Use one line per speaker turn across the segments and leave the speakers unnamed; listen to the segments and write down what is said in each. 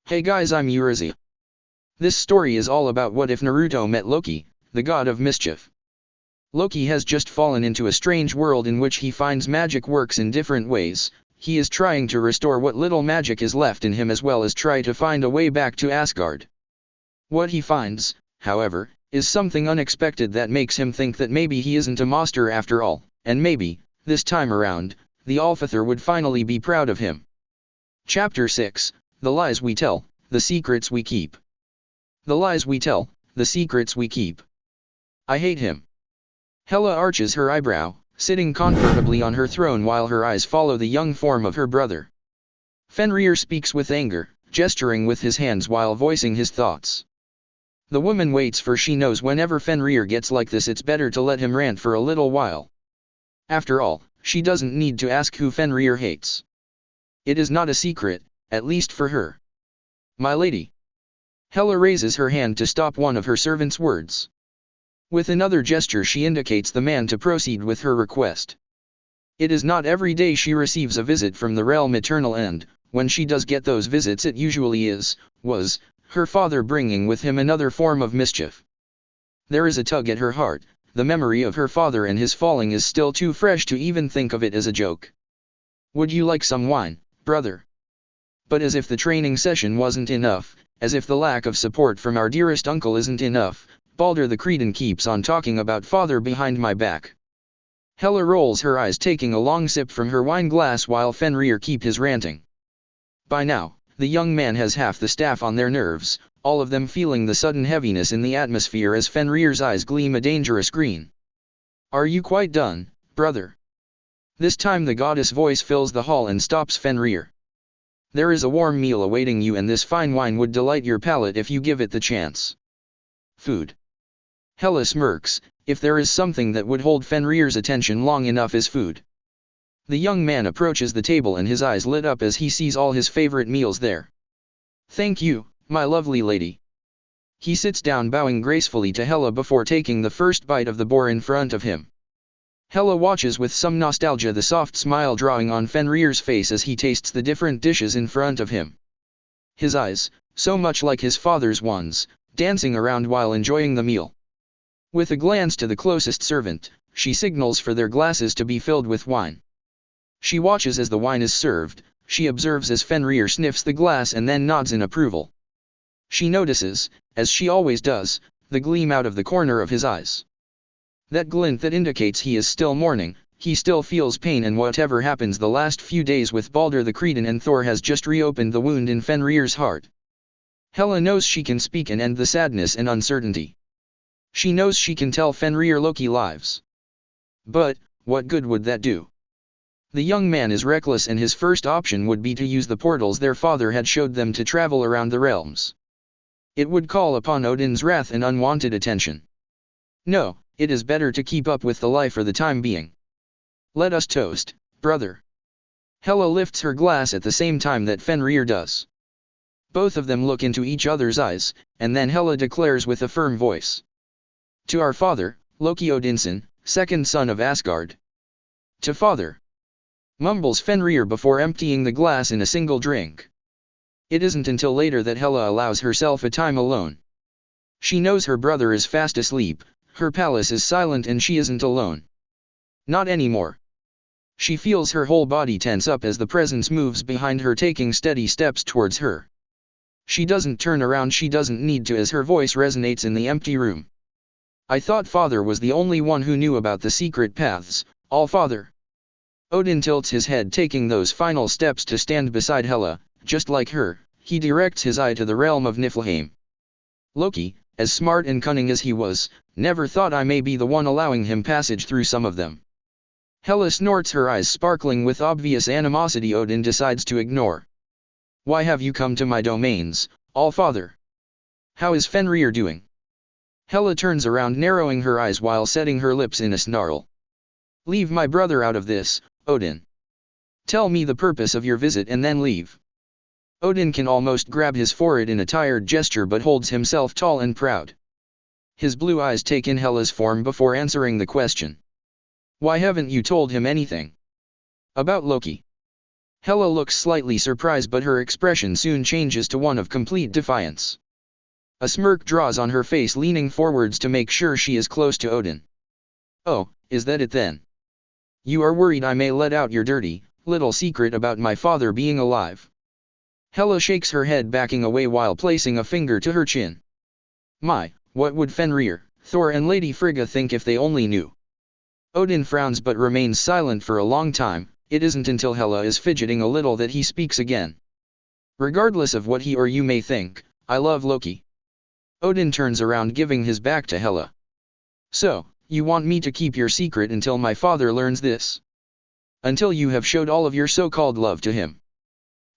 Hey guys, I'm Jiraya. This story is all about what if Naruto met Loki, the god of mischief. Loki has just fallen into a strange world in which he finds magic works in different ways. He is trying to restore what little magic is left in him as well as try to find a way back to Asgard. What he finds, however, is something unexpected that makes him think that maybe he isn't a monster after all, and maybe, this time around, the Allfather would finally be proud of him. Chapter 6, The Lies We Tell, The Secrets We Keep. The lies we tell, the secrets we keep. I hate him. Hela arches her eyebrow, sitting comfortably on her throne while her eyes follow the young form of her brother. Fenrir speaks with anger, gesturing with his hands while voicing his thoughts. The woman waits, for she knows whenever Fenrir gets like this it's better to let him rant for a little while. After all, she doesn't need to ask who Fenrir hates. It is not a secret, at least for her. My lady. Hela raises her hand to stop one of her servant's words. With another gesture she indicates the man to proceed with her request. It is not every day she receives a visit from the realm eternal, and, when she does get those visits it usually was, her father bringing with him another form of mischief. There is a tug at her heart. The memory of her father and his falling is still too fresh to even think of it as a joke. Would you like some wine, brother? But as if the training session wasn't enough, as if the lack of support from our dearest uncle isn't enough, Balder the Cretan keeps on talking about father behind my back. Hela rolls her eyes, taking a long sip from her wine glass while Fenrir keeps his ranting. By now, the young man has half the staff on their nerves, all of them feeling the sudden heaviness in the atmosphere as Fenrir's eyes gleam a dangerous green. Are you quite done, brother? This time the goddess voice fills the hall and stops Fenrir. There is a warm meal awaiting you, and this fine wine would delight your palate if you give it the chance. Food. Hela smirks. If there is something that would hold Fenrir's attention long enough is food. The young man approaches the table and his eyes lit up as he sees all his favorite meals there. Thank you, my lovely lady. He sits down, bowing gracefully to Hela before taking the first bite of the boar in front of him. Hela watches with some nostalgia, the soft smile drawing on Fenrir's face as he tastes the different dishes in front of him. His eyes, so much like his father's ones, dancing around while enjoying the meal. With a glance to the closest servant, she signals for their glasses to be filled with wine. She watches as the wine is served. She observes as Fenrir sniffs the glass and then nods in approval. She notices, as she always does, the gleam out of the corner of his eyes. That glint that indicates he is still mourning. He still feels pain, and whatever happens the last few days with Balder the Cretan and Thor has just reopened the wound in Fenrir's heart. Hela knows she can speak and end the sadness and uncertainty. She knows she can tell Fenrir Loki lives. But, what good would that do? The young man is reckless, and his first option would be to use the portals their father had showed them to travel around the realms. It would call upon Odin's wrath and unwanted attention. No, it is better to keep up with the lie for the time being. Let us toast, brother. Hela lifts her glass at the same time that Fenrir does. Both of them look into each other's eyes, and then Hela declares with a firm voice. To our father, Loki Odinson, second son of Asgard. To father. Mumbles Fenrir before emptying the glass in a single drink. It isn't until later that Hela allows herself a time alone. She knows her brother is fast asleep, her palace is silent, and she isn't alone. Not anymore. She feels her whole body tense up as the presence moves behind her, taking steady steps towards her. She doesn't turn around, she doesn't need to, as her voice resonates in the empty room. I thought father was the only one who knew about the secret paths, all father. Odin tilts his head, taking those final steps to stand beside Hela. Just like her, he directs his eye to the realm of Niflheim. Loki, as smart and cunning as he was, never thought I may be the one allowing him passage through some of them. Hela snorts, her eyes sparkling with obvious animosity. Odin decides to ignore. Why have you come to my domains, All-Father? How is Fenrir doing? Hela turns around, narrowing her eyes while setting her lips in a snarl. Leave my brother out of this, Odin. Tell me the purpose of your visit and then leave. Odin can almost grab his forehead in a tired gesture, but holds himself tall and proud. His blue eyes take in Hela's form before answering the question. Why haven't you told him anything? About Loki? Hela looks slightly surprised, but her expression soon changes to one of complete defiance. A smirk draws on her face, leaning forwards to make sure she is close to Odin. "Oh, is that it then? You are worried I may let out your dirty, little secret about my father being alive?" Hela shakes her head, backing away while placing a finger to her chin. "My, what would Fenrir, Thor and Lady Frigga think if they only knew?" Odin frowns but remains silent for a long time. It isn't until Hela is fidgeting a little that he speaks again. "Regardless of what he or you may think, I love Loki." Odin turns around, giving his back to Hela. "So, you want me to keep your secret until my father learns this? Until you have showed all of your so-called love to him?"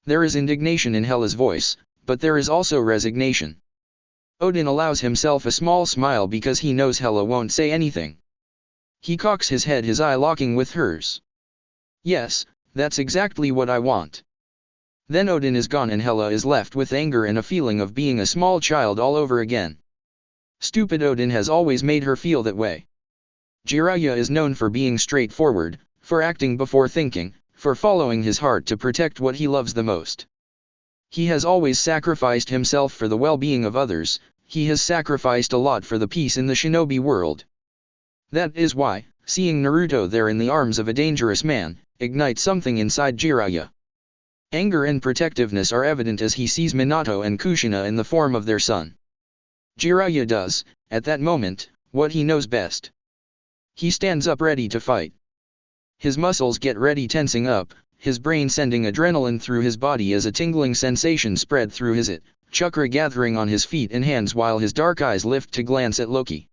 There is indignation in Hela's voice, but there is also resignation. Odin allows himself a small smile because he knows Hela won't say anything. He cocks his head, his eye locking with hers. "Yes, that's exactly what I want." Then Odin is gone and Hela is left with anger and a feeling of being a small child all over again. Stupid Odin has always made her feel that way. Jiraya is known for being straightforward, for acting before thinking, for following his heart to protect what he loves the most. He has always sacrificed himself for the well-being of others. He has sacrificed a lot for the peace in the shinobi world. That is why, seeing Naruto there in the arms of a dangerous man, ignites something inside Jiraya. Anger and protectiveness are evident as he sees Minato and Kushina in the form of their son. Jiraya does, at that moment, what he knows best. He stands up ready to fight. His muscles get ready, tensing up, his brain sending adrenaline through his body as a tingling sensation spread through his chakra gathering on his feet and hands while his dark eyes lift to glance at Loki.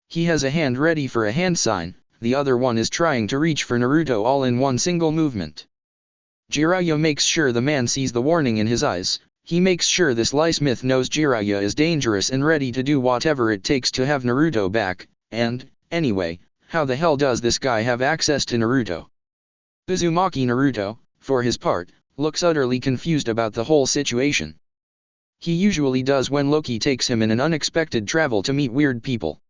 He has a hand ready for a hand sign, the other one is trying to reach for Naruto all in one single movement. Jiraiya makes sure the man sees the warning in his eyes. He makes sure this Lie-Smith knows Jiraiya is dangerous and ready to do whatever it takes to have Naruto back, and, anyway, how the hell does this guy have access to Naruto? Uzumaki Naruto, for his part, looks utterly confused about the whole situation. He usually does when Loki takes him in an unexpected travel to meet weird people.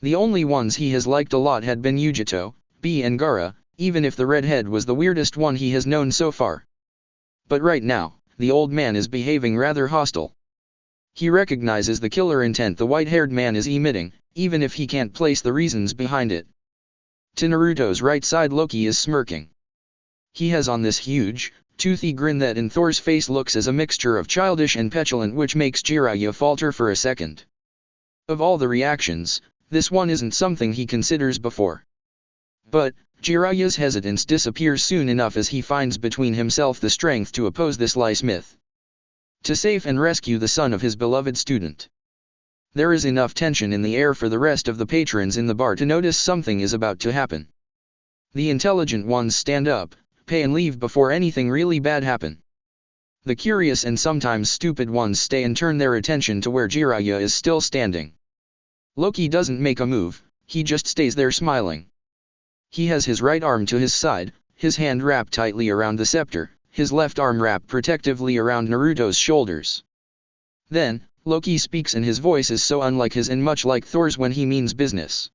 The only ones he has liked a lot had been Yujito, B and Gaara, even if the redhead was the weirdest one he has known so far. But right now, the old man is behaving rather hostile. He recognizes the killer intent the white-haired man is emitting, even if he can't place the reasons behind it. To Naruto's right side, Loki is smirking. He has on this huge, toothy grin that in Thor's face looks as a mixture of childish and petulant, which makes Jiraiya falter for a second. Of all the reactions, this one isn't something he considers before. But, Jiraiya's hesitance disappears soon enough as he finds between himself the strength to oppose this Lie-Smith. To save and rescue the son of his beloved student. There is enough tension in the air for the rest of the patrons in the bar to notice something is about to happen. The intelligent ones stand up, pay and leave before anything really bad happen. The curious and sometimes stupid ones stay and turn their attention to where Jiraiya is still standing. Loki doesn't make a move, he just stays there smiling. He has his right arm to his side, his hand wrapped tightly around the scepter, his left arm wrapped protectively around Naruto's shoulders. Then, Loki speaks and his voice is so unlike his and much like Thor's when he means business.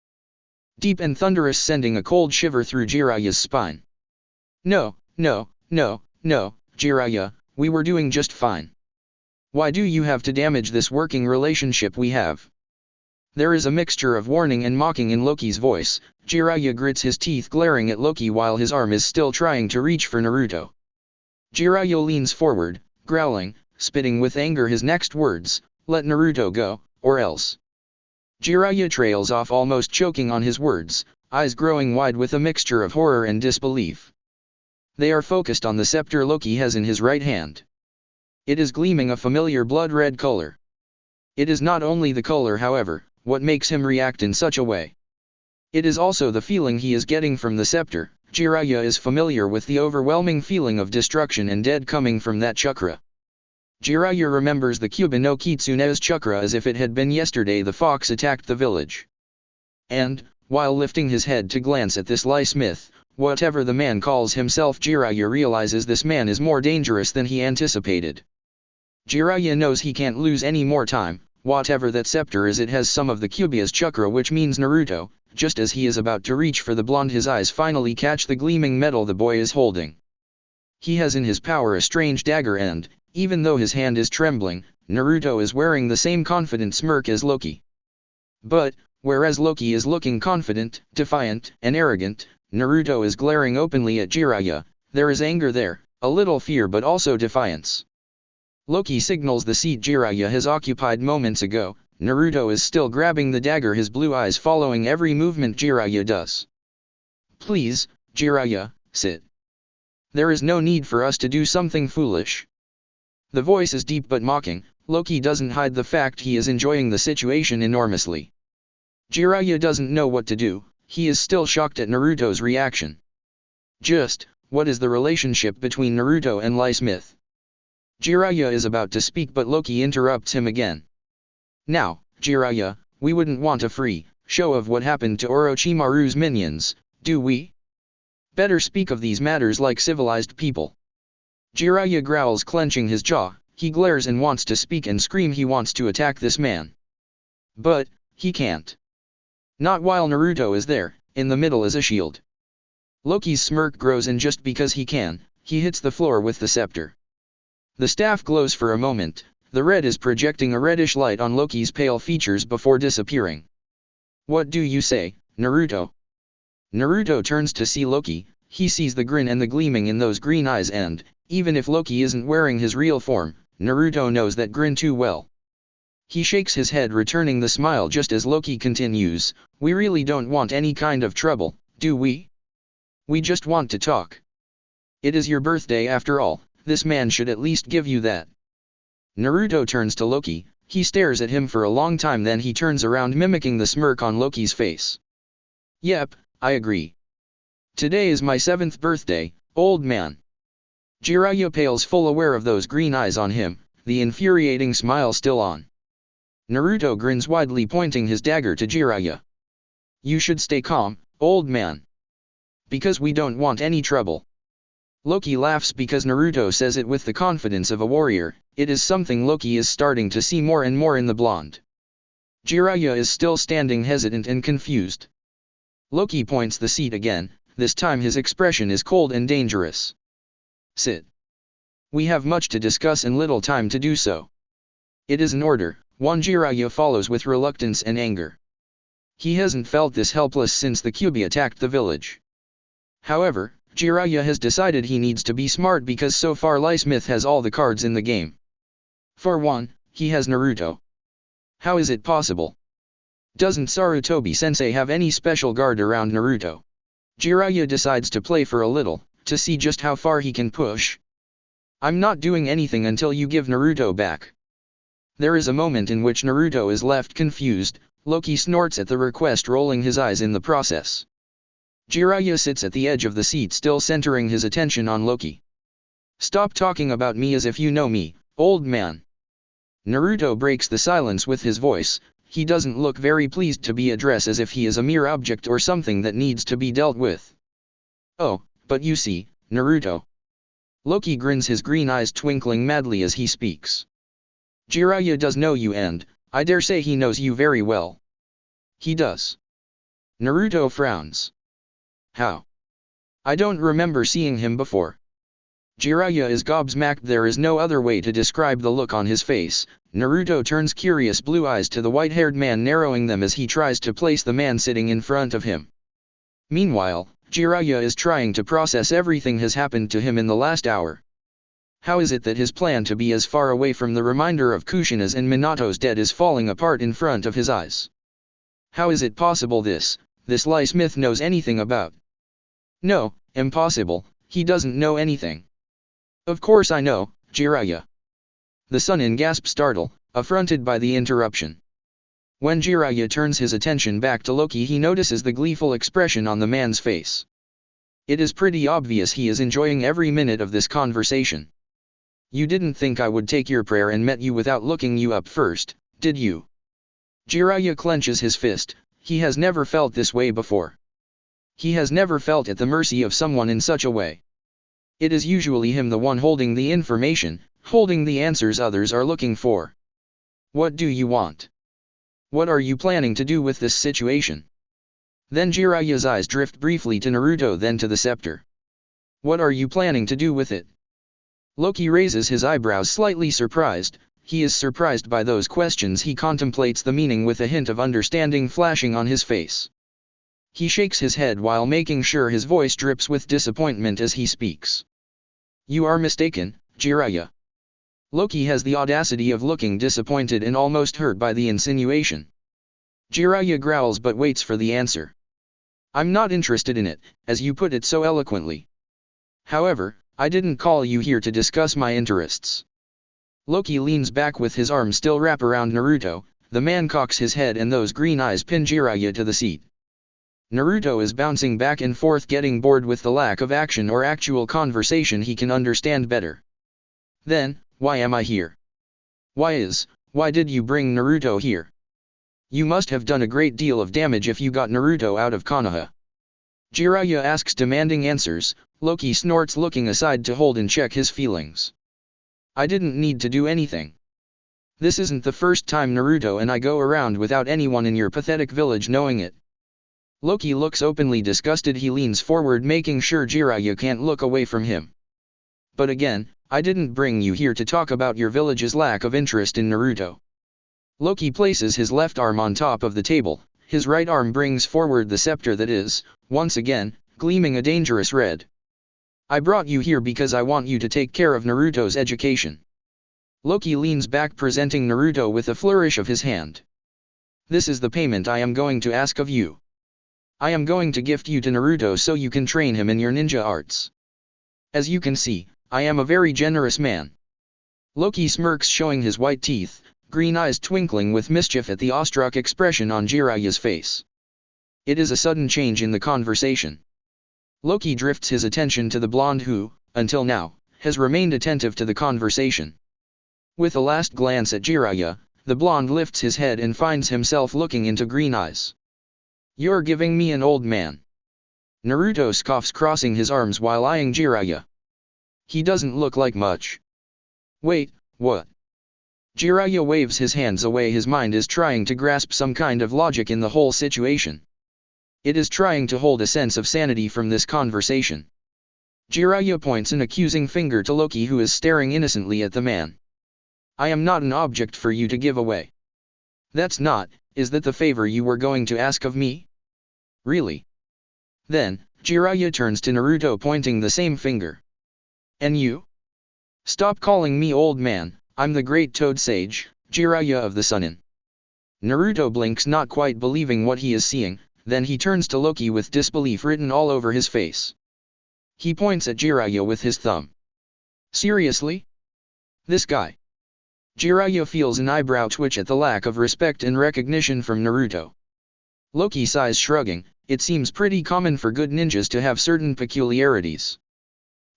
Deep and thunderous, sending a cold shiver through Jiraiya's spine. No, Jiraiya, we were doing just fine. Why do you have to damage this working relationship we have? There is a mixture of warning and mocking in Loki's voice. Jiraiya grits his teeth, glaring at Loki while his arm is still trying to reach for Naruto. Jiraiya leans forward, growling, spitting with anger his next words, "Let Naruto go, or else." Jiraiya trails off, almost choking on his words, eyes growing wide with a mixture of horror and disbelief. They are focused on the scepter Loki has in his right hand. It is gleaming a familiar blood-red color. It is not only the color, however, what makes him react in such a way. It is also the feeling he is getting from the scepter. Jiraiya is familiar with the overwhelming feeling of destruction and dead coming from that chakra. Jiraiya remembers the Kyubi no Kitsune's chakra as if it had been yesterday the fox attacked the village. And, while lifting his head to glance at this Lie-Smith, whatever the man calls himself, Jiraiya realizes this man is more dangerous than he anticipated. Jiraiya knows he can't lose any more time. Whatever that scepter is, it has some of the Kyubi's chakra, which means Naruto. Just as he is about to reach for the blonde, his eyes finally catch the gleaming metal the boy is holding. He has in his power a strange dagger and, even though his hand is trembling, Naruto is wearing the same confident smirk as Loki. But, whereas Loki is looking confident, defiant, and arrogant, Naruto is glaring openly at Jiraya. There is anger there, a little fear but also defiance. Loki signals the seat Jiraya has occupied moments ago. Naruto is still grabbing the dagger, his blue eyes following every movement Jiraya does. Please, Jiraya, sit. There is no need for us to do something foolish. The voice is deep but mocking. Loki doesn't hide the fact he is enjoying the situation enormously. Jiraya doesn't know what to do. He is still shocked at Naruto's reaction. Just, what is the relationship between Naruto and Lee Smith? Jiraya is about to speak but Loki interrupts him again. Now, Jiraya, we wouldn't want a free show of what happened to Orochimaru's minions, do we? Better speak of these matters like civilized people. Jiraya growls, clenching his jaw. He glares and wants to speak and scream. He wants to attack this man. But, he can't. Not while Naruto is there, in the middle as a shield. Loki's smirk grows and just because he can, he hits the floor with the scepter. The staff glows for a moment. The red is projecting a reddish light on Loki's pale features before disappearing. What do you say, Naruto? Naruto turns to see Loki. He sees the grin and the gleaming in those green eyes and, even if Loki isn't wearing his real form, Naruto knows that grin too well. He shakes his head, returning the smile just as Loki continues, we really don't want any kind of trouble, do we? We just want to talk. It is your birthday after all, this man should at least give you that. Naruto turns to Loki. He stares at him for a long time, then he turns around, mimicking the smirk on Loki's face. Yep, I agree. Today is my 7th birthday, old man. Jiraiya pales, full aware of those green eyes on him, the infuriating smile still on. Naruto grins widely, pointing his dagger to Jiraiya. You should stay calm, old man. Because we don't want any trouble. Loki laughs because Naruto says it with the confidence of a warrior. It is something Loki is starting to see more and more in the blonde. Jiraiya is still standing hesitant and confused. Loki points the seat again. This time his expression is cold and dangerous. Sit. We have much to discuss and little time to do so. It is an order, one Jiraiya follows with reluctance and anger. He hasn't felt this helpless since the Kyuubi attacked the village. However, Jiraiya has decided he needs to be smart because so far Lee Smith has all the cards in the game. For one, he has Naruto. How is it possible? Doesn't Sarutobi-sensei have any special guard around Naruto? Jiraiya decides to play for a little, to see just how far he can push. I'm not doing anything until you give Naruto back. There is a moment in which Naruto is left confused. Loki snorts at the request, rolling his eyes in the process. Jiraiya sits at the edge of the seat, still centering his attention on Loki. Stop talking about me as if you know me, old man. Naruto breaks the silence with his voice. He doesn't look very pleased to be addressed, as if he is a mere object or something that needs to be dealt with. Oh, but you see, Naruto. Loki grins, his green eyes twinkling madly as he speaks. Jiraiya does know you, and I dare say he knows you very well. He does. Naruto frowns. How? I don't remember seeing him before. Jiraiya is gobsmacked. There is no other way to describe the look on his face. Naruto turns curious blue eyes to the white-haired man, narrowing them as he tries to place the man sitting in front of him. Meanwhile, Jiraiya is trying to process everything has happened to him in the last hour. How is it that his plan to be as far away from the reminder of Kushina's and Minato's dead is falling apart in front of his eyes? How is it possible this Lee Smith knows anything about? No, impossible, he doesn't know anything. Of course I know, Jiraiya. The Sannin gasps, startled, affronted by the interruption. When Jiraiya turns his attention back to Loki, he notices the gleeful expression on the man's face. It is pretty obvious he is enjoying every minute of this conversation. You didn't think I would take your prayer and met you without looking you up first, did you? Jiraiya clenches his fist. He has never felt this way before. He has never felt at the mercy of someone in such a way. It is usually him the one holding the information, holding the answers others are looking for. What do you want? What are you planning to do with this situation? Then Jiraiya's eyes drift briefly to Naruto, then to the scepter. What are you planning to do with it, Loki raises his eyebrows slightly surprised. He is surprised by those questions. He contemplates the meaning with a hint of understanding flashing on his face. He shakes his head while making sure his voice drips with disappointment as he speaks. You are mistaken, Jiraya. Loki has the audacity of looking disappointed and almost hurt by the insinuation. Jiraya growls but waits for the answer. I'm not interested in it, as you put it so eloquently. However, I didn't call you here to discuss my interests. Loki leans back with his arm still wrapped around Naruto. The man cocks his head and those green eyes pin Jiraya to the seat. Naruto is bouncing back and forth, getting bored with the lack of action or actual conversation he can understand better. Then, why am I here? Why did you bring Naruto here? You must have done a great deal of damage if you got Naruto out of Konoha. Jiraya asks, demanding answers. Loki snorts, looking aside to hold in check his feelings. I didn't need to do anything. This isn't the first time Naruto and I go around without anyone in your pathetic village knowing it. Loki looks openly disgusted. He leans forward, making sure Jiraya can't look away from him. But again, I didn't bring you here to talk about your village's lack of interest in Naruto. Loki places his left arm on top of the table. His right arm brings forward the scepter that is, once again, gleaming a dangerous red. I brought you here because I want you to take care of Naruto's education. Loki leans back, presenting Naruto with a flourish of his hand. This is the payment I am going to ask of you. I am going to gift you to Naruto so you can train him in your ninja arts. As you can see, I am a very generous man. Loki smirks, showing his white teeth, green eyes twinkling with mischief at the awestruck expression on Jiraya's face. It is a sudden change in the conversation. Loki drifts his attention to the blonde who, until now, has remained attentive to the conversation. With a last glance at Jiraya, the blonde lifts his head and finds himself looking into green eyes. You're giving me an old man. Naruto scoffs, crossing his arms while eyeing Jiraya. He doesn't look like much. Wait, what? Jiraya waves his hands away. His mind is trying to grasp some kind of logic in the whole situation. It is trying to hold a sense of sanity from this conversation. Jiraya points an accusing finger to Loki, who is staring innocently at the man. I am not an object for you to give away. Is that the favor you were going to ask of me? Really? Then, Jiraya turns to Naruto, pointing the same finger. And you? Stop calling me old man, I'm the great Toad Sage, Jiraya of the Sunin. Naruto blinks, not quite believing what he is seeing, then he turns to Loki with disbelief written all over his face. He points at Jiraya with his thumb. Seriously? This guy? Jiraya feels an eyebrow twitch at the lack of respect and recognition from Naruto. Loki sighs, shrugging. It seems pretty common for good ninjas to have certain peculiarities.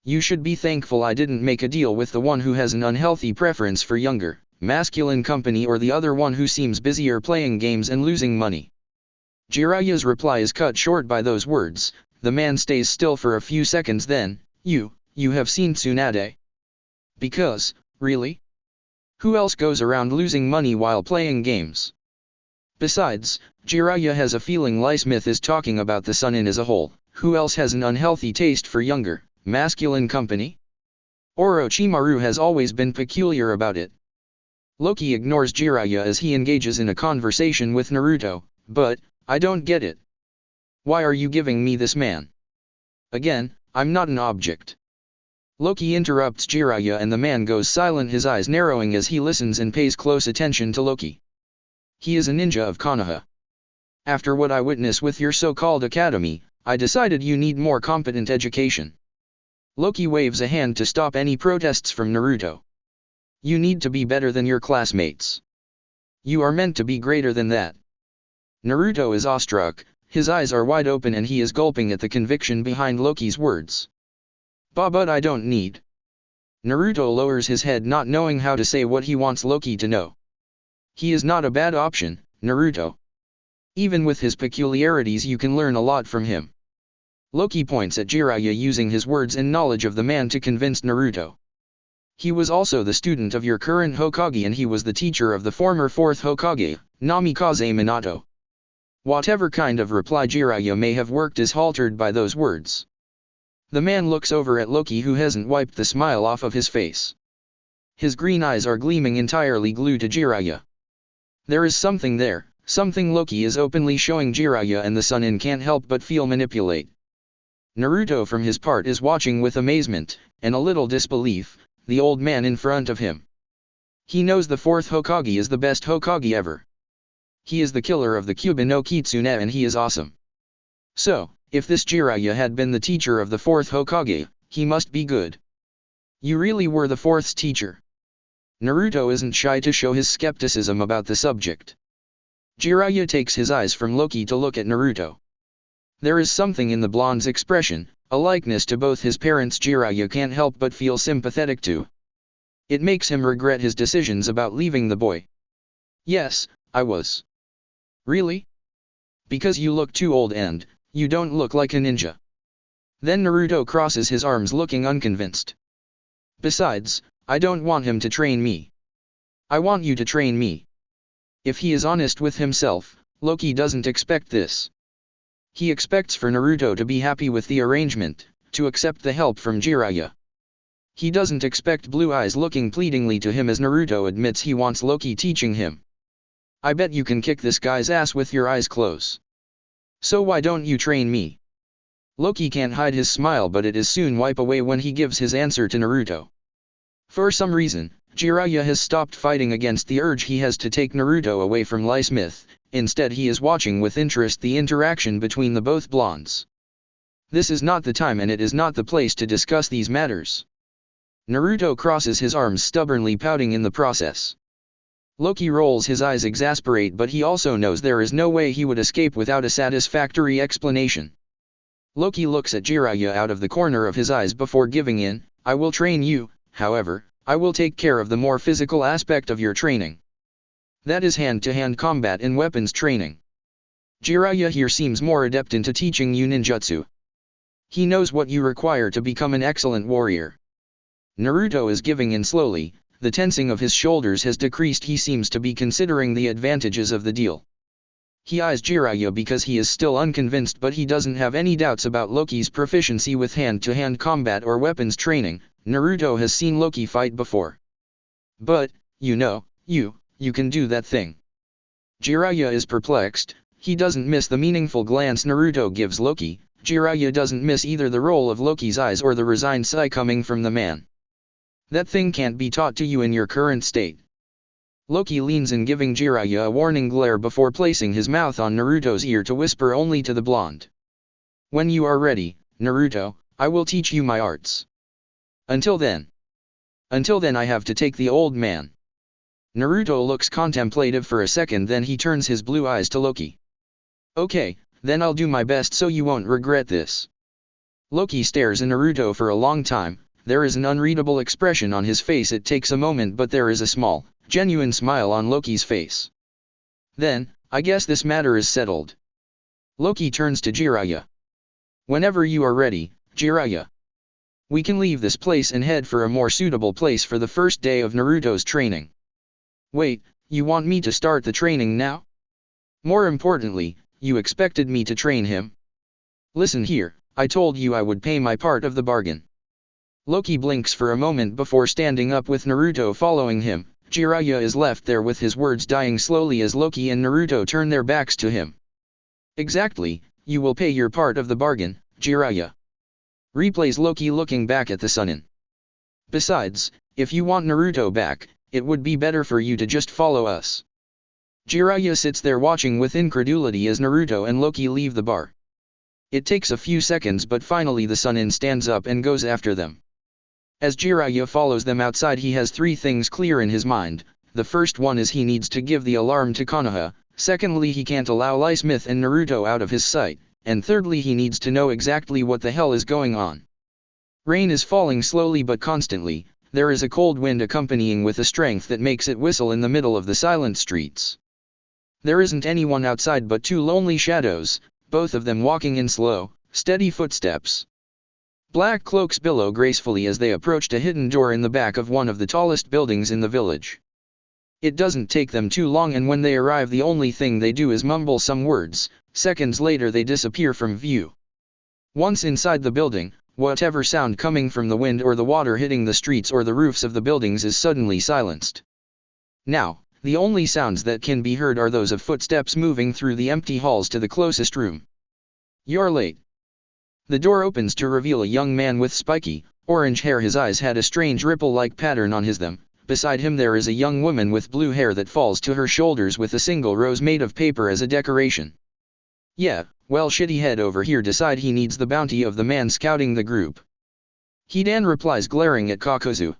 You should be thankful I didn't make a deal with the one who has an unhealthy preference for younger, masculine company, or the other one who seems busier playing games and losing money. Jiraya's reply is cut short by those words. The man stays still for a few seconds, then, you have seen Tsunade? Because, really? Who else goes around losing money while playing games? Besides, Jiraya has a feeling Lee Smith is talking about the Sunin as a whole. Who else has an unhealthy taste for younger, masculine company? Orochimaru has always been peculiar about it. Loki ignores Jiraya as he engages in a conversation with Naruto. But, I don't get it. Why are you giving me this man? Again, I'm not an object. Loki interrupts Jiraya and the man goes silent, his eyes narrowing as he listens and pays close attention to Loki. He is a ninja of Konoha. After what I witnessed with your so-called academy, I decided you need more competent education. Loki waves a hand to stop any protests from Naruto. You need to be better than your classmates. You are meant to be greater than that. Naruto is awestruck, his eyes are wide open and he is gulping at the conviction behind Loki's words. But I don't need. Naruto lowers his head, not knowing how to say what he wants Loki to know. He is not a bad option, Naruto. Even with his peculiarities you can learn a lot from him. Loki points at Jiraya, using his words and knowledge of the man to convince Naruto. He was also the student of your current Hokage and he was the teacher of the former fourth Hokage, Namikaze Minato. Whatever kind of reply Jiraya may have worked is halted by those words. The man looks over at Loki, who hasn't wiped the smile off of his face. His green eyes are gleaming, entirely glued to Jiraya. There is something there, something Loki is openly showing Jiraya, and the Sunin can't help but feel manipulate. Naruto from his part is watching with amazement, and a little disbelief, the old man in front of him. He knows the fourth Hokage is the best Hokage ever. He is the killer of the Kyuubi no Kitsune, and he is awesome. So, if this Jiraiya had been the teacher of the fourth Hokage, he must be good. You really were the fourth's teacher. Naruto isn't shy to show his skepticism about the subject. Jiraiya takes his eyes from Loki to look at Naruto. There is something in the blonde's expression, a likeness to both his parents Jiraiya can't help but feel sympathetic to. It makes him regret his decisions about leaving the boy. Yes, I was. Really? Because you look too old and you don't look like a ninja. Then Naruto crosses his arms, looking unconvinced. Besides, I don't want him to train me. I want you to train me. If he is honest with himself, Loki doesn't expect this. He expects for Naruto to be happy with the arrangement, to accept the help from Jiraiya. He doesn't expect Blue Eyes looking pleadingly to him as Naruto admits he wants Loki teaching him. I bet you can kick this guy's ass with your eyes closed. So why don't you train me? Loki can't hide his smile, but it is soon wipe away when he gives his answer to Naruto. For some reason, Jiraiya has stopped fighting against the urge he has to take Naruto away from Lee Smith. Instead, he is watching with interest the interaction between the both blondes. This is not the time and it is not the place to discuss these matters. Naruto crosses his arms, stubbornly pouting in the process. Loki rolls his eyes, exasperate, but he also knows there is no way he would escape without a satisfactory explanation. Loki looks at Jiraiya out of the corner of his eyes before giving in. I will train you, however, I will take care of the more physical aspect of your training. That is hand-to-hand combat and weapons training. Jiraiya here seems more adept into teaching you ninjutsu. He knows what you require to become an excellent warrior. Naruto is giving in slowly. The tensing of his shoulders has decreased. He seems to be considering the advantages of the deal. He eyes Jiraiya because he is still unconvinced, but he doesn't have any doubts about Loki's proficiency with hand-to-hand combat or weapons training. Naruto has seen Loki fight before. But, you know, you can do that thing. Jiraiya is perplexed. He doesn't miss the meaningful glance Naruto gives Loki. Jiraiya doesn't miss either the roll of Loki's eyes or the resigned sigh coming from the man. That thing can't be taught to you in your current state. Loki leans in, giving Jiraiya a warning glare before placing his mouth on Naruto's ear to whisper only to the blonde. When you are ready, Naruto, I will teach you my arts. Until then I have to take the old man. Naruto looks contemplative for a second, then he turns his blue eyes to Loki. Okay, then I'll do my best so you won't regret this. Loki stares at Naruto for a long time. There is an unreadable expression on his face. It takes a moment, but there is a small, genuine smile on Loki's face. Then, I guess this matter is settled. Loki turns to Jiraiya. Whenever you are ready, Jiraiya. We can leave this place and head for a more suitable place for the first day of Naruto's training. Wait, you want me to start the training now? More importantly, you expected me to train him? Listen here, I told you I would pay my part of the bargain. Loki blinks for a moment before standing up with Naruto following him. Jiraiya is left there with his words dying slowly as Loki and Naruto turn their backs to him. Exactly, you will pay your part of the bargain, Jiraiya. Replays Loki looking back at the Sunin. Besides, if you want Naruto back, it would be better for you to just follow us. Jiraiya sits there watching with incredulity as Naruto and Loki leave the bar. It takes a few seconds, but finally the Sunin stands up and goes after them. As Jiraiya follows them outside, he has three things clear in his mind. The first one is he needs to give the alarm to Konoha. Secondly, he can't allow Lee Smith and Naruto out of his sight. And thirdly, he needs to know exactly what the hell is going on. Rain is falling slowly but constantly. There is a cold wind accompanying with a strength that makes it whistle in the middle of the silent streets. There isn't anyone outside but two lonely shadows, both of them walking in slow, steady footsteps. Black cloaks billow gracefully as they approach a hidden door in the back of one of the tallest buildings in the village. It doesn't take them too long, and when they arrive the only thing they do is mumble some words. Seconds later they disappear from view. Once inside the building, whatever sound coming from the wind or the water hitting the streets or the roofs of the buildings is suddenly silenced. Now, the only sounds that can be heard are those of footsteps moving through the empty halls to the closest room. You're late. The door opens to reveal a young man with spiky, orange hair. His eyes had a strange ripple-like pattern on them. Beside him there is a young woman with blue hair that falls to her shoulders with a single rose made of paper as a decoration. Yeah, well, shitty head over here decide he needs the bounty of the man scouting the group. Hidan replies, glaring at Kakuzu.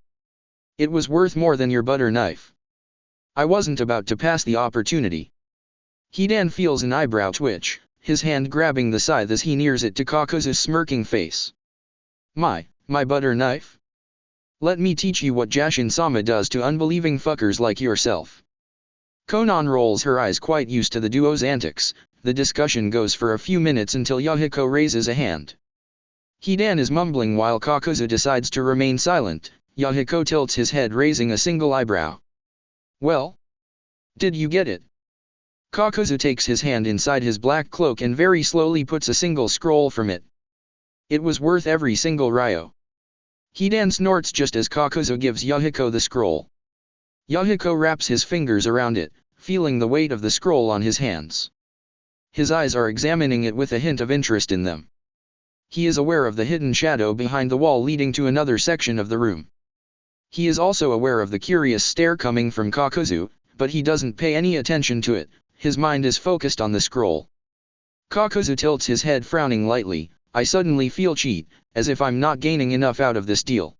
It was worth more than your butter knife. I wasn't about to pass the opportunity. Hidan feels an eyebrow twitch, his hand grabbing the scythe as he nears it to Kakuzu's smirking face. My butter knife? Let me teach you what Jashin-sama does to unbelieving fuckers like yourself. Konan rolls her eyes, quite used to the duo's antics. The discussion goes for a few minutes until Yahiko raises a hand. Hidan is mumbling while Kakuzu decides to remain silent. Yahiko tilts his head, raising a single eyebrow. Well? Did you get it? Kakuzu takes his hand inside his black cloak and very slowly puts a single scroll from it. It was worth every single ryo. Hidan snorts just as Kakuzu gives Yahiko the scroll. Yahiko wraps his fingers around it, feeling the weight of the scroll on his hands. His eyes are examining it with a hint of interest in them. He is aware of the hidden shadow behind the wall leading to another section of the room. He is also aware of the curious stare coming from Kakuzu, but he doesn't pay any attention to it. His mind is focused on the scroll. Kakuzu tilts his head, frowning lightly. I suddenly feel cheat, as if I'm not gaining enough out of this deal.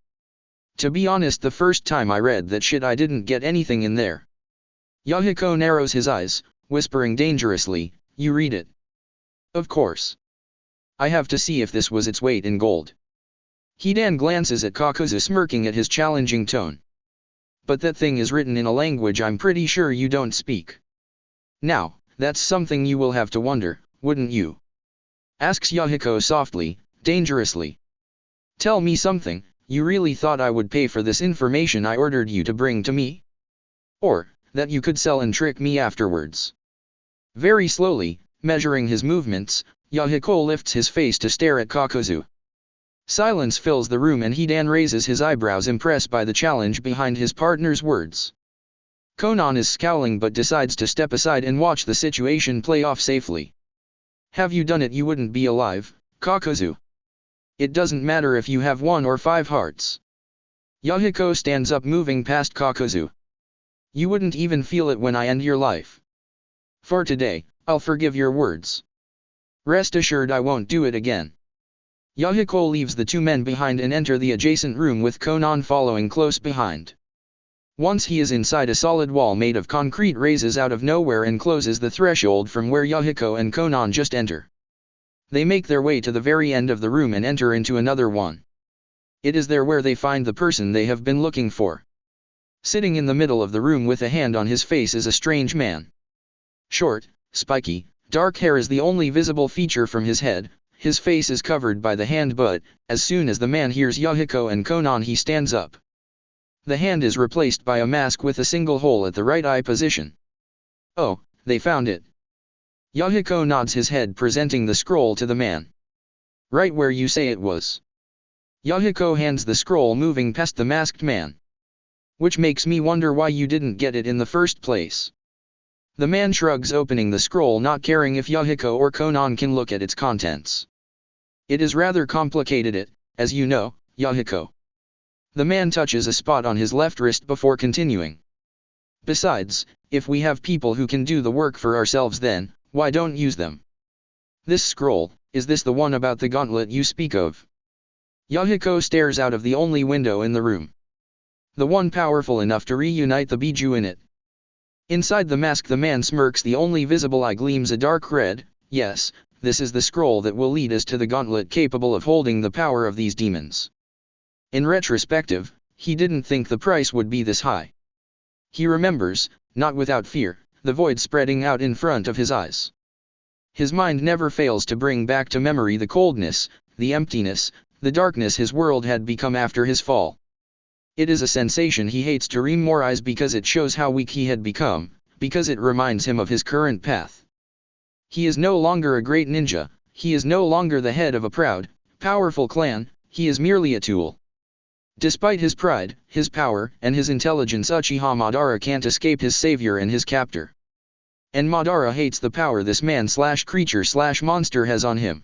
To be honest, the first time I read that shit I didn't get anything in there. Yahiko narrows his eyes, whispering dangerously, you read it. Of course. I have to see if this was its weight in gold. Hidan glances at Kakuzu, smirking at his challenging tone. But that thing is written in a language I'm pretty sure you don't speak. Now, that's something you will have to wonder, wouldn't you? Asks Yahiko softly, dangerously. Tell me something, you really thought I would pay for this information I ordered you to bring to me? Or, that you could sell and trick me afterwards? Very slowly, measuring his movements, Yahiko lifts his face to stare at Kakuzu. Silence fills the room and Hidan raises his eyebrows, impressed by the challenge behind his partner's words. Konan is scowling but decides to step aside and watch the situation play off safely. Have you done it? You wouldn't be alive, Kakuzu. It doesn't matter if you have 1 or 5 hearts. Yahiko stands up, moving past Kakuzu. You wouldn't even feel it when I end your life. For today, I'll forgive your words. Rest assured I won't do it again. Yahiko leaves the 2 men behind and enter the adjacent room with Konan following close behind. Once he is inside, a solid wall made of concrete raises out of nowhere and closes the threshold from where Yahiko and Konan just enter. They make their way to the very end of the room and enter into another one. It is there where they find the person they have been looking for. Sitting in the middle of the room with a hand on his face is a strange man. Short, spiky, dark hair is the only visible feature from his head. His face is covered by the hand, but, as soon as the man hears Yahiko and Konan, he stands up. The hand is replaced by a mask with a single hole at the right eye position. Oh, they found it. Yahiko nods his head, presenting the scroll to the man. Right where you say it was. Yahiko hands the scroll, moving past the masked man. Which makes me wonder why you didn't get it in the first place. The man shrugs, opening the scroll, not caring if Yahiko or Konan can look at its contents. It is rather complicated, as you know, Yahiko. The man touches a spot on his left wrist before continuing. Besides, if we have people who can do the work for ourselves, then, why don't use them? This scroll, is this the one about the gauntlet you speak of? Yahiko stares out of the only window in the room. The one powerful enough to reunite the Biju in it. Inside the mask, the man smirks, the only visible eye gleams a dark red. Yes, this is the scroll that will lead us to the gauntlet capable of holding the power of these demons. In retrospective, he didn't think the price would be this high. He remembers, not without fear, the void spreading out in front of his eyes. His mind never fails to bring back to memory the coldness, the emptiness, the darkness his world had become after his fall. It is a sensation he hates to memorize because it shows how weak he had become, because it reminds him of his current path. He is no longer a great ninja, he is no longer the head of a proud, powerful clan, he is merely a tool. Despite his pride, his power, and his intelligence, Uchiha Madara can't escape his savior and his captor. And Madara hates the power this man/creature/monster has on him.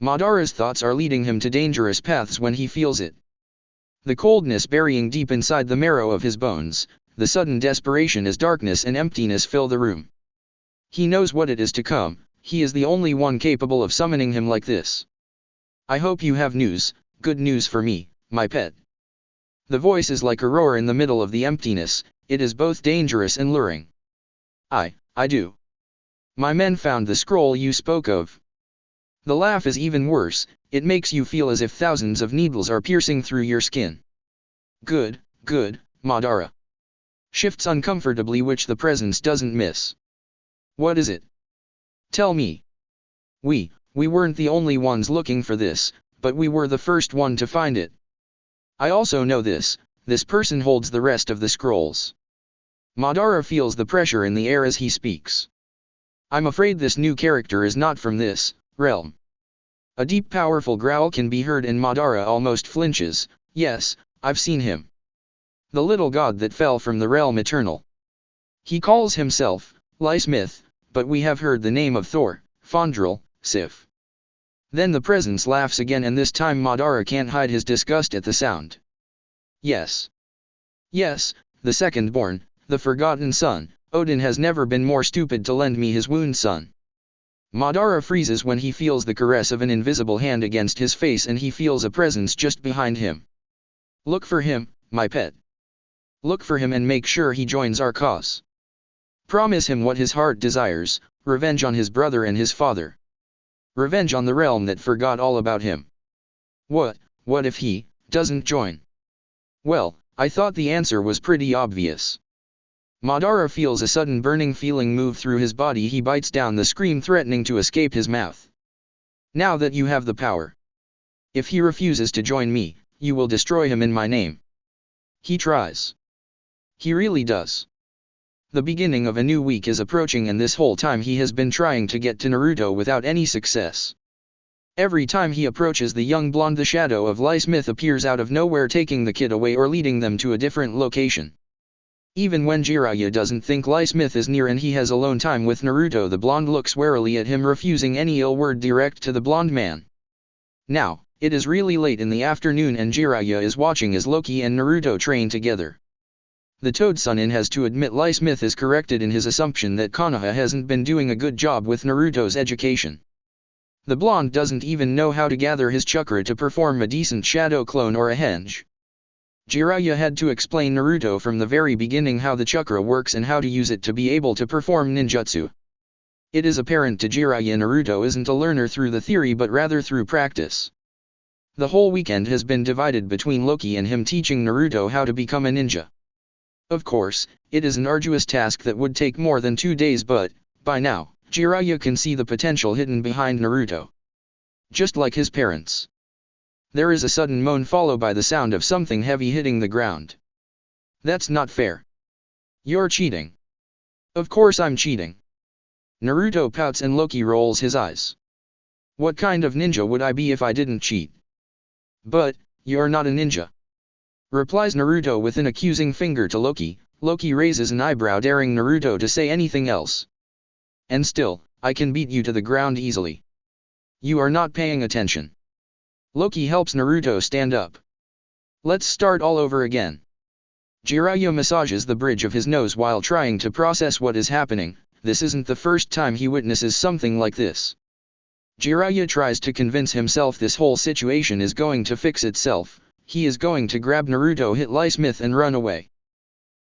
Madara's thoughts are leading him to dangerous paths when he feels it. The coldness burying deep inside the marrow of his bones, the sudden desperation as darkness and emptiness fill the room. He knows what it is to come, he is the only one capable of summoning him like this. I hope you have news, good news for me, my pet. The voice is like a roar in the middle of the emptiness, it is both dangerous and luring. I do. My men found the scroll you spoke of. The laugh is even worse, it makes you feel as if thousands of needles are piercing through your skin. Good, Madara. Shifts uncomfortably, which the presence doesn't miss. What is it? Tell me. We weren't the only ones looking for this, but we were the first one to find it. I also know this person holds the rest of the scrolls. Madara feels the pressure in the air as he speaks. I'm afraid this new character is not from this realm. A deep powerful growl can be heard and Madara almost flinches. Yes, I've seen him. The little god that fell from the realm eternal. He calls himself Smith, but we have heard the name of Thor, Fandral, Sif. Then the presence laughs again, and this time Madara can't hide his disgust at the sound. Yes, the second-born, the forgotten son, Odin has never been more stupid to lend me his wound son. Madara freezes when he feels the caress of an invisible hand against his face and he feels a presence just behind him. Look for him, my pet. Look for him and make sure he joins our cause. Promise him what his heart desires, revenge on his brother and his father. Revenge on the realm that forgot all about him. What if he doesn't join? Well, I thought the answer was pretty obvious. Madara feels a sudden burning feeling move through his body. He bites down the scream threatening to escape his mouth. Now that you have the power. If he refuses to join me, you will destroy him in my name. He tries. He really does. The beginning of a new week is approaching, and this whole time he has been trying to get to Naruto without any success. Every time he approaches the young blonde, the shadow of Smith appears out of nowhere, taking the kid away or leading them to a different location. Even when Jiraya doesn't think Smith is near and he has alone time with Naruto, the blonde looks warily at him, refusing any ill word direct to the blonde man. Now, it is really late in the afternoon and Jiraya is watching as Loki and Naruto train together. The Toad Sunin has to admit Smith is corrected in his assumption that Konoha hasn't been doing a good job with Naruto's education. The blonde doesn't even know how to gather his chakra to perform a decent shadow clone or a henge. Jiraiya had to explain Naruto from the very beginning how the chakra works and how to use it to be able to perform ninjutsu. It is apparent to Jiraiya Naruto isn't a learner through the theory but rather through practice. The whole weekend has been divided between Loki and him teaching Naruto how to become a ninja. Of course, it is an arduous task that would take more than 2 days, but, by now, Jiraiya can see the potential hidden behind Naruto. Just like his parents. There is a sudden moan followed by the sound of something heavy hitting the ground. That's not fair. You're cheating. Of course I'm cheating. Naruto pouts and Loki rolls his eyes. What kind of ninja would I be if I didn't cheat? But, you're not a ninja. Replies Naruto with an accusing finger to Loki. Loki raises an eyebrow, daring Naruto to say anything else. And still, I can beat you to the ground easily. You are not paying attention. Loki helps Naruto stand up. Let's start all over again. Jiraiya massages the bridge of his nose while trying to process what is happening. This isn't the first time he witnesses something like this. Jiraiya tries to convince himself this whole situation is going to fix itself. He is going to grab Naruto, hit Smith and run away.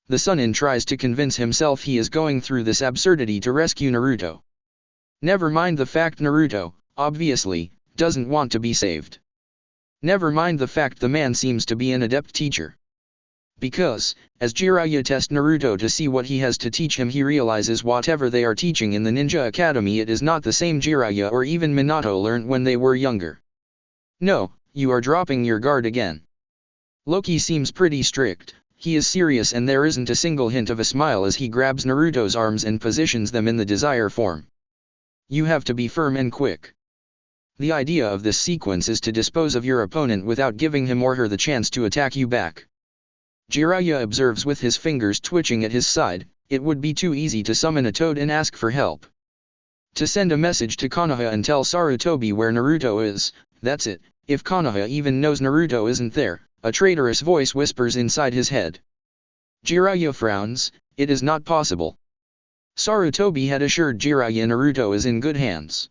The Sunin tries to convince himself he is going through this absurdity to rescue Naruto. Never mind the fact Naruto, obviously, doesn't want to be saved. Never mind the fact the man seems to be an adept teacher. Because, as Jiraiya tests Naruto to see what he has to teach him, he realizes whatever they are teaching in the Ninja Academy, it is not the same Jiraiya or even Minato learned when they were younger. No, you are dropping your guard again. Loki seems pretty strict, he is serious and there isn't a single hint of a smile as he grabs Naruto's arms and positions them in the desired form. You have to be firm and quick. The idea of this sequence is to dispose of your opponent without giving him or her the chance to attack you back. Jiraya observes with his fingers twitching at his side. It would be too easy to summon a toad and ask for help. To send a message to Konoha and tell Sarutobi where Naruto is, that's it. If Konoha even knows Naruto isn't there, a traitorous voice whispers inside his head. Jiraya frowns. It is not possible. Sarutobi had assured Jiraya Naruto is in good hands.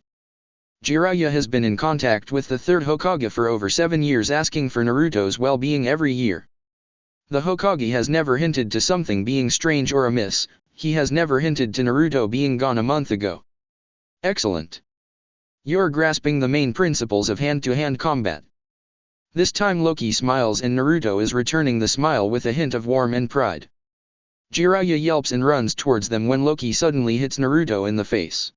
Jiraya has been in contact with the third Hokage for over 7 years, asking for Naruto's well-being every year. The Hokage has never hinted to something being strange or amiss. He has never hinted to Naruto being gone a month ago. Excellent. You're grasping the main principles of hand-to-hand combat. This time Loki smiles and Naruto is returning the smile with a hint of warmth and pride. Jiraya yelps and runs towards them when Loki suddenly hits Naruto in the face.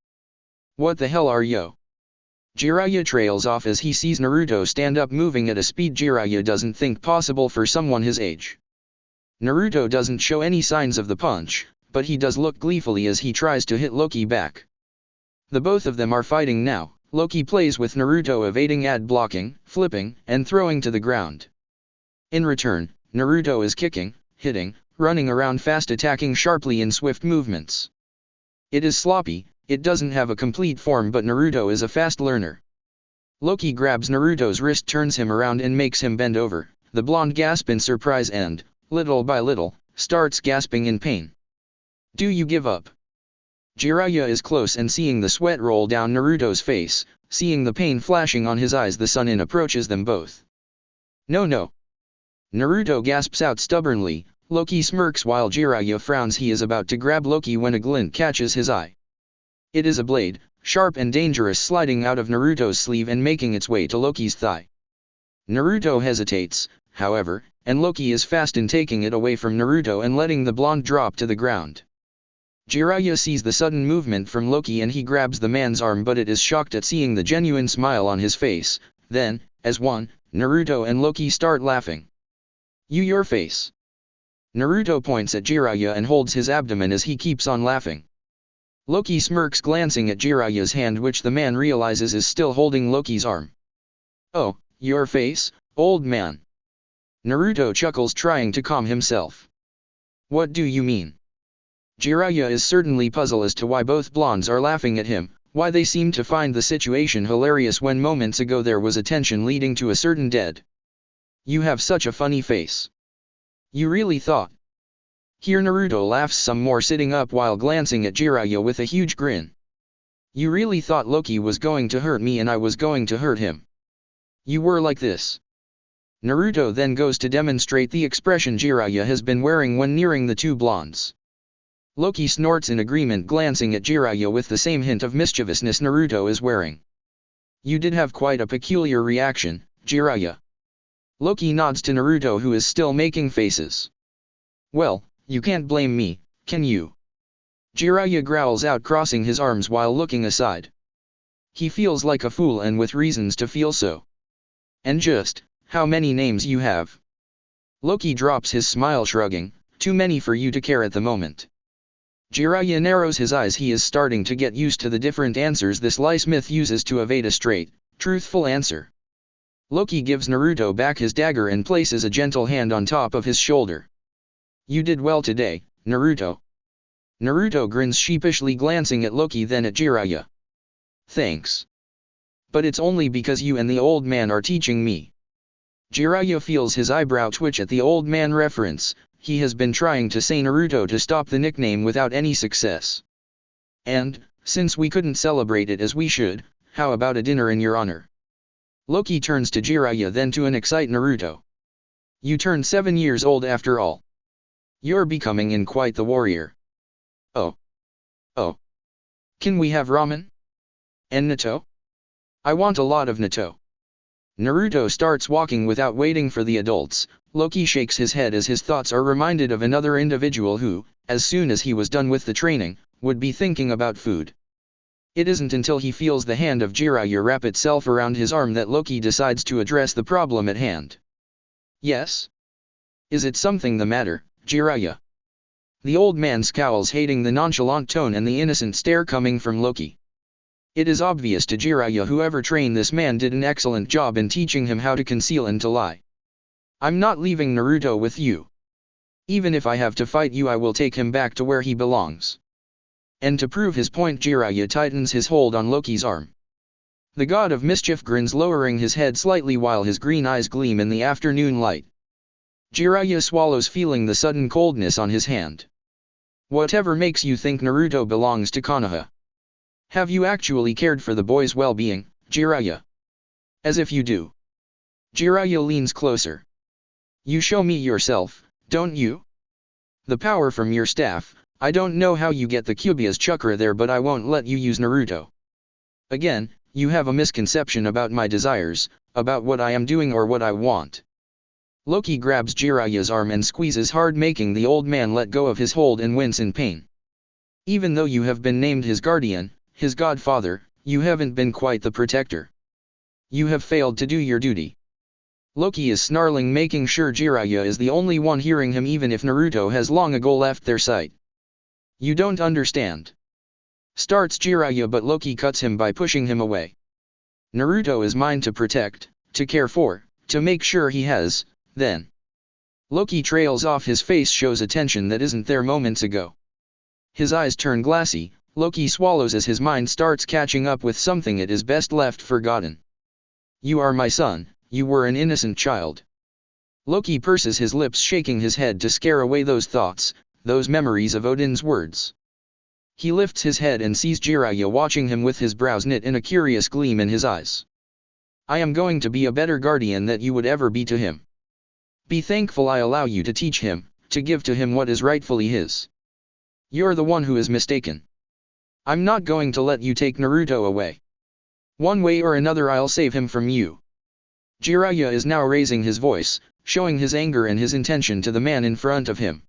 What the hell are you? Jiraya trails off as he sees Naruto stand up, moving at a speed Jiraya doesn't think possible for someone his age. Naruto doesn't show any signs of the punch, but he does look gleefully as he tries to hit Loki back. The both of them are fighting now. Loki plays with Naruto, evading and blocking, flipping, and throwing to the ground. In return, Naruto is kicking, hitting, running around fast, attacking sharply in swift movements. It is sloppy, it doesn't have a complete form, but Naruto is a fast learner. Loki grabs Naruto's wrist, turns him around and makes him bend over. The blonde gasps in surprise and, little by little, starts gasping in pain. Do you give up? Jiraya is close and seeing the sweat roll down Naruto's face, seeing the pain flashing on his eyes, the Sannin approaches them both. No. Naruto gasps out stubbornly. Loki smirks while Jiraya frowns. He is about to grab Loki when a glint catches his eye. It is a blade, sharp and dangerous, sliding out of Naruto's sleeve and making its way to Loki's thigh. Naruto hesitates, however, and Loki is fast in taking it away from Naruto and letting the blonde drop to the ground. Jiraya sees the sudden movement from Loki and he grabs the man's arm, but it is shocked at seeing the genuine smile on his face. Then, as one, Naruto and Loki start laughing. Your face. Naruto points at Jiraya and holds his abdomen as he keeps on laughing. Loki smirks, glancing at Jiraya's hand, which the man realizes is still holding Loki's arm. Oh, your face, old man. Naruto chuckles, trying to calm himself. What do you mean? Jiraya is certainly puzzled as to why both blondes are laughing at him, why they seem to find the situation hilarious when moments ago there was a tension leading to a certain dead. You have such a funny face. You really thought? Here Naruto laughs some more, sitting up while glancing at Jiraya with a huge grin. You really thought Loki was going to hurt me and I was going to hurt him? You were like this. Naruto then goes to demonstrate the expression Jiraya has been wearing when nearing the two blondes. Loki snorts in agreement, glancing at Jiraya with the same hint of mischievousness Naruto is wearing. You did have quite a peculiar reaction, Jiraya. Loki nods to Naruto, who is still making faces. Well, you can't blame me, can you? Jiraya growls out, crossing his arms while looking aside. He feels like a fool, and with reasons to feel so. And just, how many names you have? Loki drops his smile, shrugging. Too many for you to care at the moment. Jiraya narrows his eyes. He is starting to get used to the different answers this liesmith uses to evade a straight, truthful answer. Loki gives Naruto back his dagger and places a gentle hand on top of his shoulder. You did well today, Naruto. Naruto grins sheepishly, glancing at Loki then at Jiraya. Thanks. But it's only because you and the old man are teaching me. Jiraya feels his eyebrow twitch at the old man reference. He has been trying to say Naruto to stop the nickname without any success. And, since we couldn't celebrate it as we should, how about a dinner in your honor? Loki turns to Jiraya then to an excited Naruto. You turned 7 years old after all. You're becoming in quite the warrior. Oh. Can we have ramen? And natto? I want a lot of natto. Naruto starts walking without waiting for the adults. Loki shakes his head as his thoughts are reminded of another individual who, as soon as he was done with the training, would be thinking about food. It isn't until he feels the hand of Jiraya wrap itself around his arm that Loki decides to address the problem at hand. Yes? Is it something the matter, Jiraya? The old man scowls, hating the nonchalant tone and the innocent stare coming from Loki. It is obvious to Jiraya whoever trained this man did an excellent job in teaching him how to conceal and to lie. I'm not leaving Naruto with you. Even if I have to fight you, I will take him back to where he belongs. And to prove his point, Jiraya tightens his hold on Loki's arm. The god of mischief grins, lowering his head slightly while his green eyes gleam in the afternoon light. Jiraya swallows, feeling the sudden coldness on his hand. Whatever makes you think Naruto belongs to Konoha? Have you actually cared for the boy's well-being, Jiraya? As if you do. Jiraya leans closer. You show me yourself, don't you? The power from your staff. I don't know how you get the Kyuubi's chakra there, but I won't let you use Naruto. Again, you have a misconception about my desires, about what I am doing or what I want. Loki grabs Jiraya's arm and squeezes hard, making the old man let go of his hold and wince in pain. Even though you have been named his guardian, his godfather, you haven't been quite the protector. You have failed to do your duty. Loki is snarling, making sure Jiraya is the only one hearing him, even if Naruto has long ago left their sight. You don't understand. Starts Jiraya, but Loki cuts him by pushing him away. Naruto is mine to protect, to care for, to make sure he has, then. Loki trails off, his face shows a tension that isn't there moments ago. His eyes turn glassy. Loki swallows as his mind starts catching up with something it is best left forgotten. You are my son, you were an innocent child. Loki purses his lips, shaking his head to scare away those thoughts, those memories of Odin's words. He lifts his head and sees Jiraya watching him with his brows knit and a curious gleam in his eyes. I am going to be a better guardian than you would ever be to him. Be thankful I allow you to teach him, to give to him what is rightfully his. You're the one who is mistaken. I'm not going to let you take Naruto away. One way or another I'll save him from you. Jiraya is now raising his voice, showing his anger and his intention to the man in front of him.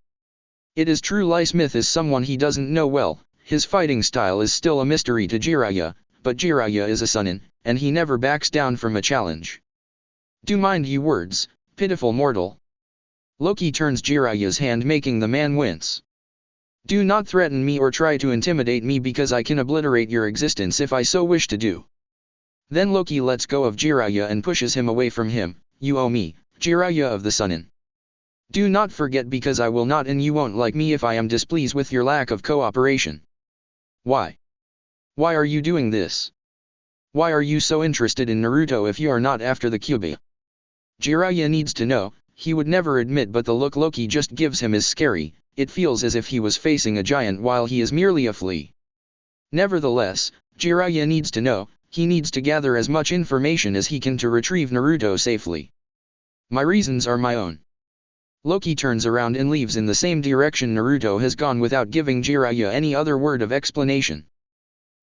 It is true Lee Smith is someone he doesn't know well, his fighting style is still a mystery to Jiraya, but Jiraya is a Sannin, and he never backs down from a challenge. Do mind you words, pitiful mortal. Loki turns Jiraya's hand, making the man wince. Do not threaten me or try to intimidate me, because I can obliterate your existence if I so wish to do. Then Loki lets go of Jiraya and pushes him away from him. You owe me, Jiraya of the Sannin. Do not forget, because I will not, and you won't like me if I am displeased with your lack of cooperation. Why? Why are you doing this? Why are you so interested in Naruto if you are not after the Kyuubi? Jiraya needs to know. He would never admit, but the look Loki just gives him is scary. It feels as if he was facing a giant while he is merely a flea. Nevertheless, Jiraya needs to know. He needs to gather as much information as he can to retrieve Naruto safely. My reasons are my own. Loki turns around and leaves in the same direction Naruto has gone without giving Jiraya any other word of explanation.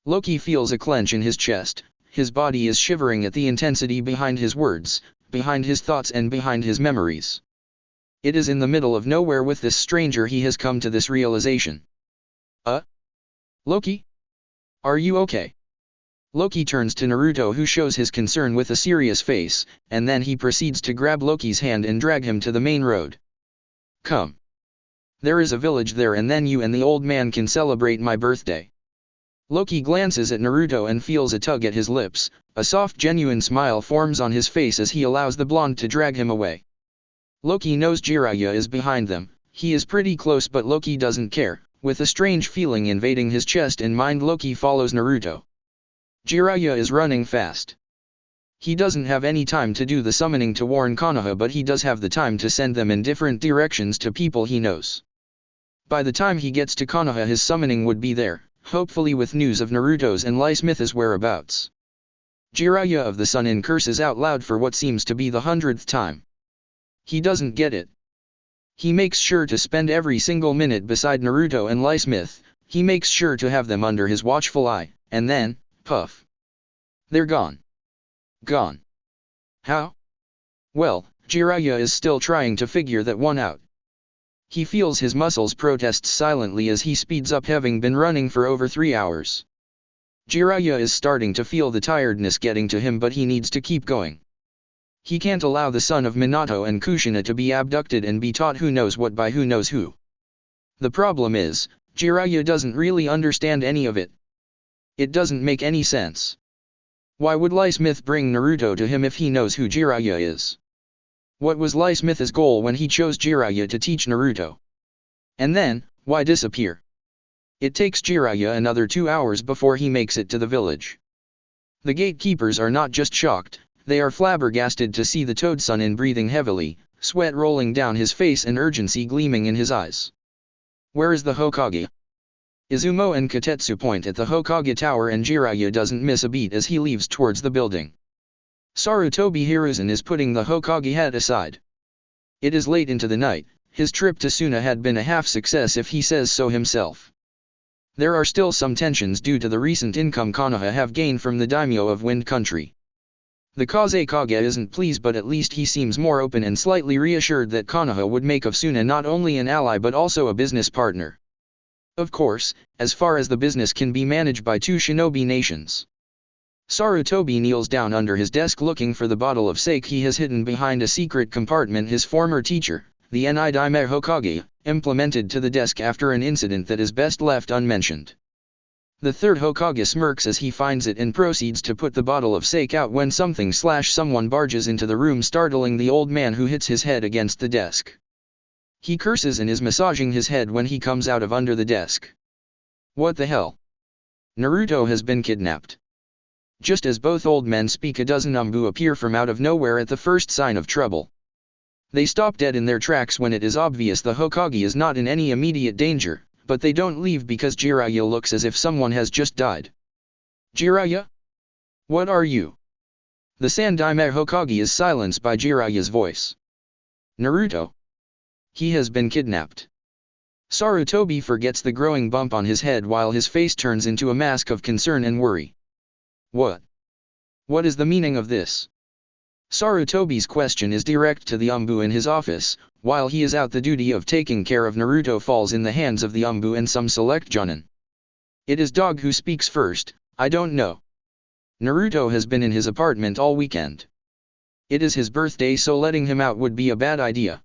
Loki feels a clench in his chest. His body is shivering at the intensity behind his words, behind his thoughts and behind his memories. It is in the middle of nowhere with this stranger he has come to this realization. Loki? Are you okay? Loki turns to Naruto, who shows his concern with a serious face, and then he proceeds to grab Loki's hand and drag him to the main road. Come. There is a village there, and then you and the old man can celebrate my birthday. Loki glances at Naruto and feels a tug at his lips. A soft, genuine smile forms on his face as he allows the blonde to drag him away. Loki knows Jiraya is behind them. He is pretty close, but Loki doesn't care. With a strange feeling invading his chest and mind, Loki follows Naruto. Jiraya is running fast. He doesn't have any time to do the summoning to warn Konoha, but he does have the time to send them in different directions to people he knows. By the time he gets to Konoha, his summoning would be there, hopefully with news of Naruto's and Lee Smith's whereabouts. Jiraya of the Sannin curses out loud for what seems to be the 100th time. He doesn't get it. He makes sure to spend every single minute beside Naruto and Lee Smith. He makes sure to have them under his watchful eye, and then, puff. They're gone. Gone. How? Well, Jiraya is still trying to figure that one out. He feels his muscles protest silently as he speeds up, having been running for over 3 hours. Jiraya is starting to feel the tiredness getting to him, but he needs to keep going. He can't allow the son of Minato and Kushina to be abducted and be taught who knows what by who knows who. The problem is, Jiraya doesn't really understand any of it. It doesn't make any sense. Why would Lie Smith bring Naruto to him if he knows who Jiraya is? What was Lie Smith's goal when he chose Jiraya to teach Naruto? And then, why disappear? It takes Jiraya another 2 hours before he makes it to the village. The gatekeepers are not just shocked, they are flabbergasted to see the Toad Son breathing heavily, sweat rolling down his face and urgency gleaming in his eyes. Where is the Hokage? Izumo and Katetsu point at the Hokage tower and Jiraiya doesn't miss a beat as he leaves towards the building. Sarutobi Hiruzen is putting the Hokage hat aside. It is late into the night, his trip to Suna had been a half success if he says so himself. There are still some tensions due to the recent income Konoha have gained from the daimyo of Wind Country. The Kazekage isn't pleased, but at least he seems more open and slightly reassured that Konoha would make of Suna not only an ally but also a business partner. Of course, as far as the business can be managed by two shinobi nations. Sarutobi kneels down under his desk looking for the bottle of sake he has hidden behind a secret compartment his former teacher, the Daime Hokage, implemented to the desk after an incident that is best left unmentioned. The third Hokage smirks as he finds it and proceeds to put the bottle of sake out when someone barges into the room, startling the old man, who hits his head against the desk. He curses and is massaging his head when he comes out of under the desk. What the hell? Naruto has been kidnapped. Just as both old men speak, a dozen Umbu appear from out of nowhere at the first sign of trouble. They stop dead in their tracks when it is obvious the Hokage is not in any immediate danger, but they don't leave because Jiraiya looks as if someone has just died. Jiraiya? What are you? The Sandaime Hokage is silenced by Jiraya's voice. Naruto. He has been kidnapped. Sarutobi forgets the growing bump on his head while his face turns into a mask of concern and worry. What? What is the meaning of this? Sarutobi's question is direct to the Umbu in his office. While he is out, the duty of taking care of Naruto falls in the hands of the Umbu and some select Jonin. It is Dog who speaks first. I don't know. Naruto has been in his apartment all weekend. It is his birthday, so letting him out would be a bad idea.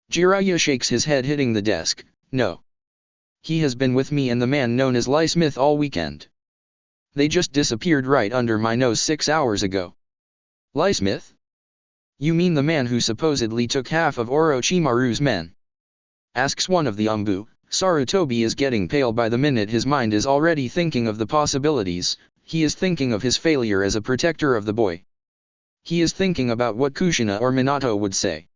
Jiraiya shakes his head, hitting the desk. No. He has been with me and the man known as Lie Smith all weekend. They just disappeared right under my nose 6 hours ago. Lie Smith? You mean the man who supposedly took half of Orochimaru's men? Asks one of the Umbu. Sarutobi is getting pale by the minute. His mind is already thinking of the possibilities. He is thinking of his failure as a protector of the boy. He is thinking about what Kushina or Minato would say.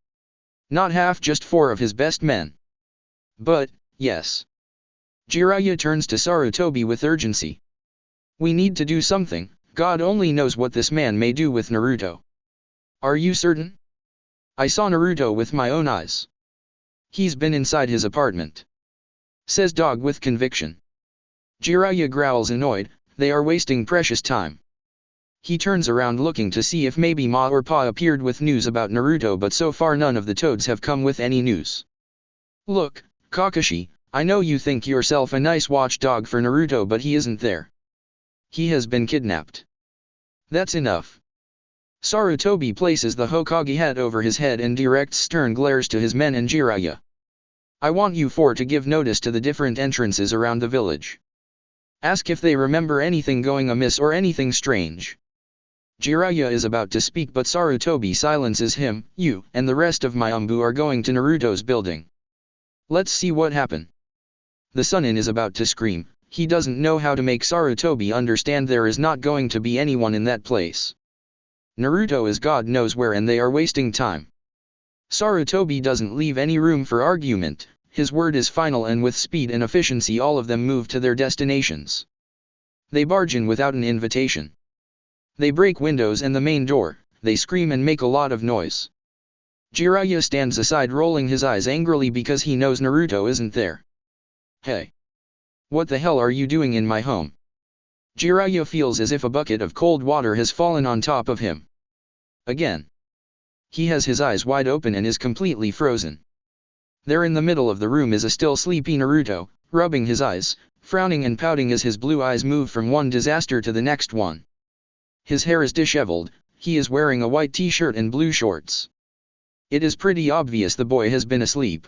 Not half, just 4 of his best men. But, yes. Jiraiya turns to Sarutobi with urgency. We need to do something. God only knows what this man may do with Naruto. Are you certain? I saw Naruto with my own eyes. He's been inside his apartment. Says Dog with conviction. Jiraiya growls, annoyed. They are wasting precious time. He turns around looking to see if maybe Ma or Pa appeared with news about Naruto, but so far none of the toads have come with any news. Look, Kakashi, I know you think yourself a nice watchdog for Naruto, but he isn't there. He has been kidnapped. That's enough. Sarutobi places the Hokage hat over his head and directs stern glares to his men and Jiraiya. I want you 4 to give notice to the different entrances around the village. Ask if they remember anything going amiss or anything strange. Jiraiya is about to speak, but Sarutobi silences him. You and the rest of my Umbu are going to Naruto's building. Let's see what happens. The Sunin is about to scream. He doesn't know how to make Sarutobi understand there is not going to be anyone in that place. Naruto is God knows where and they are wasting time. Sarutobi doesn't leave any room for argument. His word is final, and with speed and efficiency all of them move to their destinations. They barge in without an invitation. They break windows and the main door. They scream and make a lot of noise. Jiraiya stands aside, rolling his eyes angrily because he knows Naruto isn't there. Hey! What the hell are you doing in my home? Jiraiya feels as if a bucket of cold water has fallen on top of him. Again. He has his eyes wide open and is completely frozen. There in the middle of the room is a still sleepy Naruto, rubbing his eyes, frowning and pouting as his blue eyes move from one disaster to the next one. His hair is disheveled, he is wearing a white t-shirt and blue shorts. It is pretty obvious the boy has been asleep.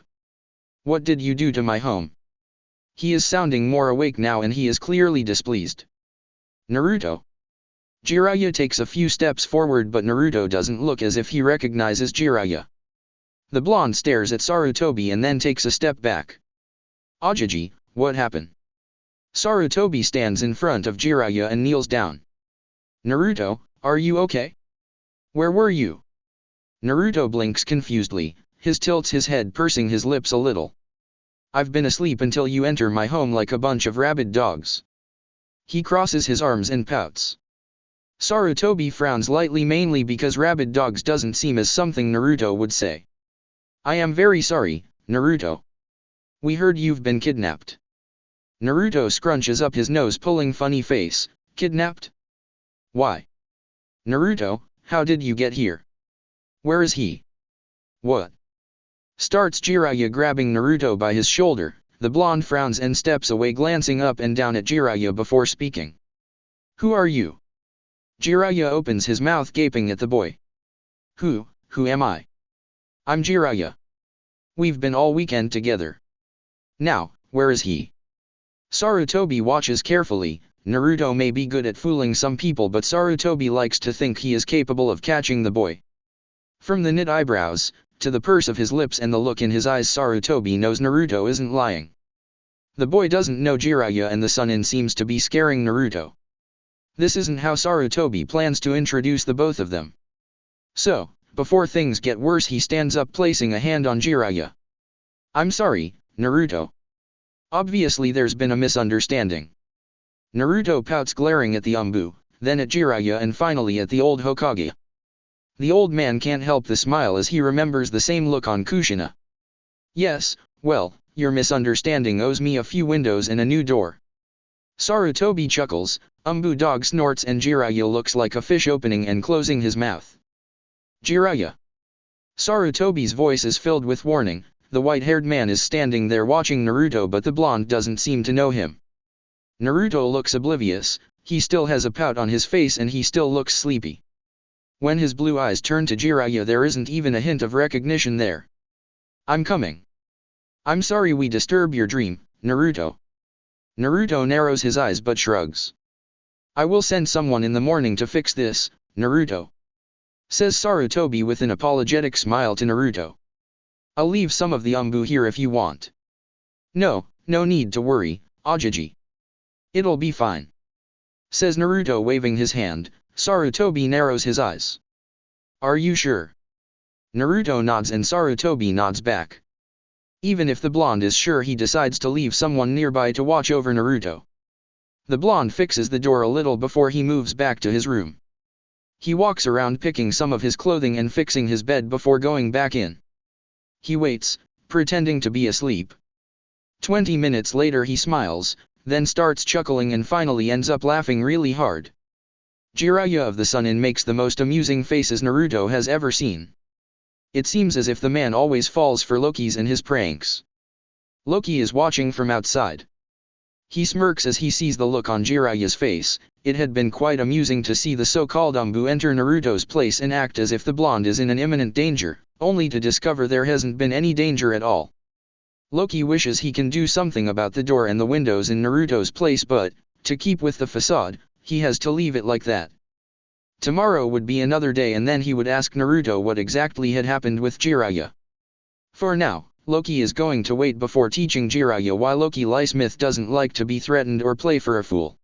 What did you do to my home? He is sounding more awake now and he is clearly displeased. Naruto. Jiraya takes a few steps forward but Naruto doesn't look as if he recognizes Jiraya. The blonde stares at Sarutobi and then takes a step back. Ajiji, what happened? Sarutobi stands in front of Jiraya and kneels down. Naruto, are you okay? Where were you? Naruto blinks confusedly, tilts his head, pursing his lips a little. I've been asleep until you enter my home like a bunch of rabid dogs. He crosses his arms and pouts. Sarutobi frowns lightly, mainly because rabid dogs doesn't seem as something Naruto would say. I am very sorry, Naruto. We heard you've been kidnapped. Naruto scrunches up his nose, pulling funny face. Kidnapped? Why? Naruto, how did you get here? Where is he? What? Starts Jiraya, grabbing Naruto by his shoulder. The blonde frowns and steps away, glancing up and down at Jiraya before speaking. Who are you? Jiraya opens his mouth, gaping at the boy. Who am I? I'm Jiraya. We've been all weekend together. Now, where is he? Sarutobi watches carefully. Naruto may be good at fooling some people, but Sarutobi likes to think he is capable of catching the boy. From the knit eyebrows, to the purse of his lips and the look in his eyes, Sarutobi knows Naruto isn't lying. The boy doesn't know Jiraya and the Sunin seems to be scaring Naruto. This isn't how Sarutobi plans to introduce the both of them. So, before things get worse, he stands up, placing a hand on Jiraya. I'm sorry, Naruto. Obviously there's been a misunderstanding. Naruto pouts, glaring at the Umbu, then at Jiraya and finally at the old Hokage. The old man can't help the smile as he remembers the same look on Kushina. Yes, well, your misunderstanding owes me a few windows and a new door. Sarutobi chuckles, Umbu dog snorts, and Jiraya looks like a fish opening and closing his mouth. Jiraya. Sarutobi's voice is filled with warning. The white-haired man is standing there watching Naruto, but the blonde doesn't seem to know him. Naruto looks oblivious, he still has a pout on his face and he still looks sleepy. When his blue eyes turn to Jiraya, there isn't even a hint of recognition there. I'm coming. I'm sorry we disturb your dream, Naruto. Naruto narrows his eyes but shrugs. I will send someone in the morning to fix this, Naruto. Says Sarutobi with an apologetic smile to Naruto. I'll leave some of the Umbu here if you want. No need to worry, Ajiji. It'll be fine. Says Naruto, waving his hand. Sarutobi narrows his eyes. Are you sure? Naruto nods and Sarutobi nods back. Even if the blonde is sure, he decides to leave someone nearby to watch over Naruto. The blonde fixes the door a little before he moves back to his room. He walks around picking some of his clothing and fixing his bed before going back in. He waits, pretending to be asleep. 20 minutes later he smiles, then starts chuckling and finally ends up laughing really hard. Jiraya of the Sunin makes the most amusing faces Naruto has ever seen. It seems as if the man always falls for Loki's and his pranks. Loki is watching from outside. He smirks as he sees the look on Jiraya's face. It had been quite amusing to see the so-called Umbu enter Naruto's place and act as if the blonde is in an imminent danger, only to discover there hasn't been any danger at all. Loki wishes he can do something about the door and the windows in Naruto's place, but, to keep with the facade, he has to leave it like that. Tomorrow would be another day and then he would ask Naruto what exactly had happened with Jiraya. For now, Loki is going to wait before teaching Jiraya why Loki Lysmith doesn't like to be threatened or play for a fool.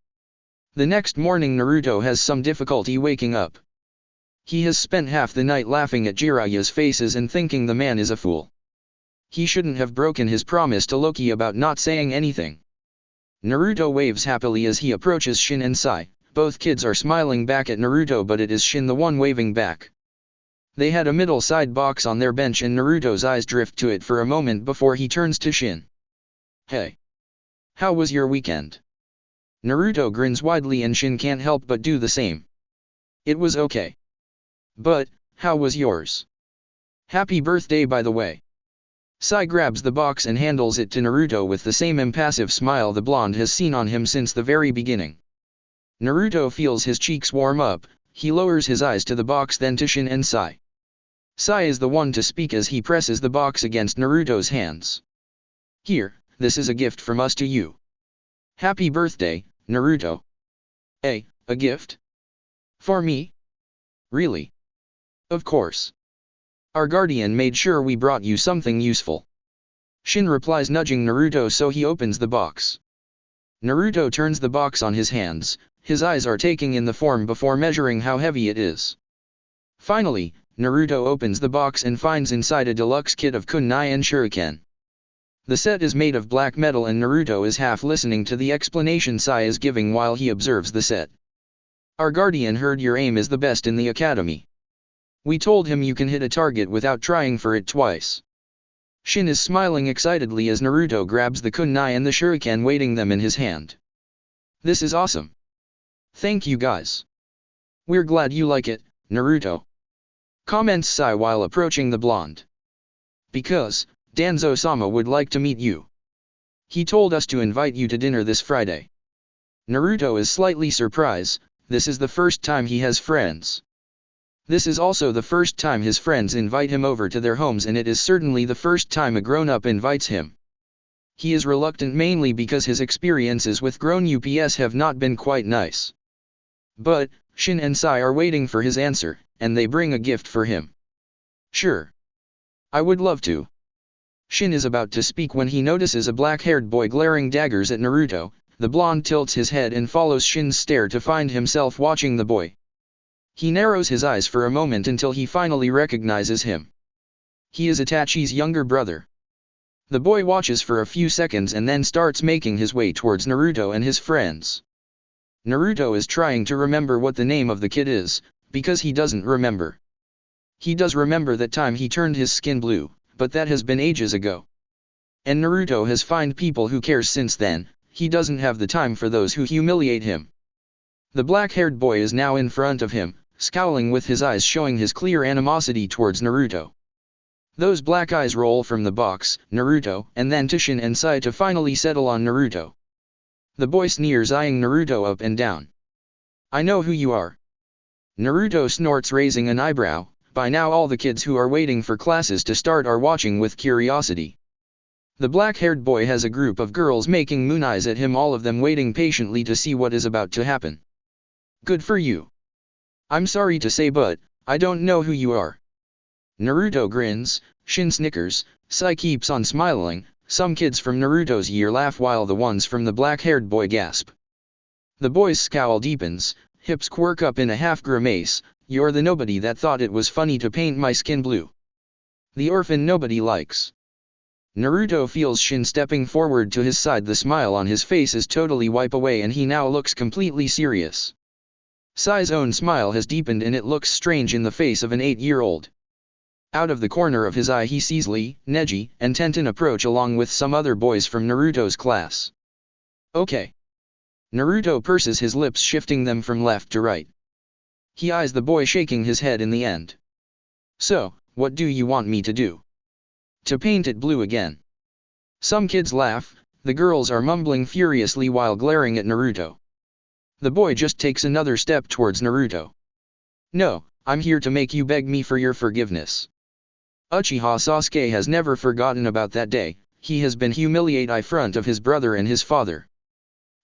The next morning Naruto has some difficulty waking up. He has spent half the night laughing at Jiraya's faces and thinking the man is a fool. He shouldn't have broken his promise to Loki about not saying anything. Naruto waves happily as he approaches Shin and Sai. Both kids are smiling back at Naruto, but it is Shin the one waving back. They had a middle side box on their bench and Naruto's eyes drift to it for a moment before he turns to Shin. Hey. How was your weekend? Naruto grins widely and Shin can't help but do the same. It was okay. But, how was yours? Happy birthday, by the way. Sai grabs the box and handles it to Naruto with the same impassive smile the blonde has seen on him since the very beginning. Naruto feels his cheeks warm up. He lowers his eyes to the box, then to Shin and Sai. Sai is the one to speak as he presses the box against Naruto's hands. Here, this is a gift from us to you. Happy birthday, Naruto. A gift? For me? Really? Of course. Our guardian made sure we brought you something useful. Shin replies, nudging Naruto so he opens the box. Naruto turns the box on his hands, his eyes are taking in the form before measuring how heavy it is. Finally, Naruto opens the box and finds inside a deluxe kit of kunai and shuriken. The set is made of black metal and Naruto is half listening to the explanation Sai is giving while he observes the set. Our guardian heard your aim is the best in the academy. We told him you can hit a target without trying for it twice. Shin is smiling excitedly as Naruto grabs the kunai and the shuriken, weighting them in his hand. This is awesome. Thank you guys. We're glad you like it, Naruto. Comments Sai while approaching the blonde. Because, Danzo-sama would like to meet you. He told us to invite you to dinner this Friday. Naruto is slightly surprised, this is the first time he has friends. This is also the first time his friends invite him over to their homes, and it is certainly the first time a grown-up invites him. He is reluctant mainly because his experiences with grown-ups have not been quite nice. But, Shin and Sai are waiting for his answer, and they bring a gift for him. Sure. I would love to. Shin is about to speak when he notices a black-haired boy glaring daggers at Naruto. The blonde tilts his head and follows Shin's stare to find himself watching the boy. He narrows his eyes for a moment until he finally recognizes him. He is Itachi's younger brother. The boy watches for a few seconds and then starts making his way towards Naruto and his friends. Naruto is trying to remember what the name of the kid is, because he doesn't remember. He does remember that time he turned his skin blue, but that has been ages ago. And Naruto has found people who cares since then. He doesn't have the time for those who humiliate him. The black-haired boy is now in front of him, scowling with his eyes showing his clear animosity towards Naruto. Those black eyes roll from the box, Naruto, and then to Shin and Sai to finally settle on Naruto. The boy sneers, eyeing Naruto up and down. I know who you are. Naruto snorts, raising an eyebrow. By now all the kids who are waiting for classes to start are watching with curiosity. The black-haired boy has a group of girls making moon eyes at him, all of them waiting patiently to see what is about to happen. Good for you. I'm sorry to say, but I don't know who you are. Naruto grins, Shin snickers, Sai keeps on smiling. Some kids from Naruto's year laugh while the ones from the black-haired boy gasp. The boy's scowl deepens, hips quirk up in a half grimace. You're the nobody that thought it was funny to paint my skin blue. The orphan nobody likes. Naruto feels Shin stepping forward to his side. The smile on his face is totally wiped away and he now looks completely serious. Sai's own smile has deepened and it looks strange in the face of an 8-year-old. Out of the corner of his eye he sees Lee, Neji, and Tenten approach along with some other boys from Naruto's class. Okay. Naruto purses his lips, shifting them from left to right. He eyes the boy, shaking his head in the end. So, what do you want me to do? To paint it blue again. Some kids laugh, the girls are mumbling furiously while glaring at Naruto. The boy just takes another step towards Naruto. No, I'm here to make you beg me for your forgiveness. Uchiha Sasuke has never forgotten about that day. He has been humiliated in front of his brother and his father.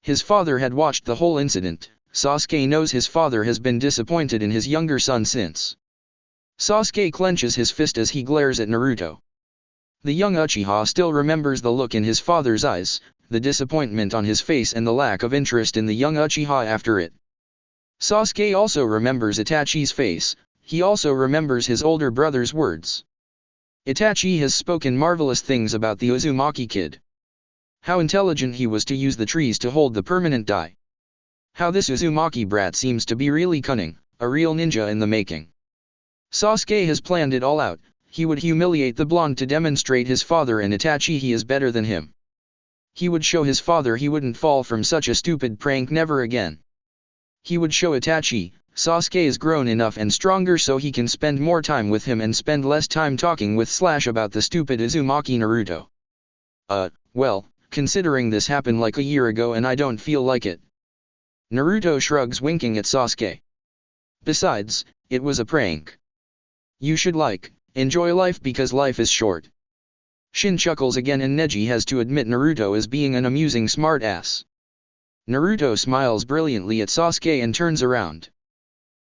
His father had watched the whole incident. Sasuke knows his father has been disappointed in his younger son since. Sasuke clenches his fist as he glares at Naruto. The young Uchiha still remembers the look in his father's eyes, the disappointment on his face and the lack of interest in the young Uchiha after it. Sasuke also remembers Itachi's face. He also remembers his older brother's words. Itachi has spoken marvelous things about the Uzumaki kid. How intelligent he was to use the trees to hold the permanent die. How this Uzumaki brat seems to be really cunning, a real ninja in the making. Sasuke has planned it all out. He would humiliate the blonde to demonstrate his father and Itachi he is better than him. He would show his father he wouldn't fall from such a stupid prank never again. He would show Itachi, Sasuke is grown enough and stronger so he can spend more time with him and spend less time talking with Slash about the stupid Uzumaki Naruto. Well, considering this happened like a year ago and I don't feel like it. Naruto shrugs, winking at Sasuke. Besides, it was a prank. You should enjoy life because life is short. Shin chuckles again and Neji has to admit Naruto is being an amusing smart ass. Naruto smiles brilliantly at Sasuke and turns around.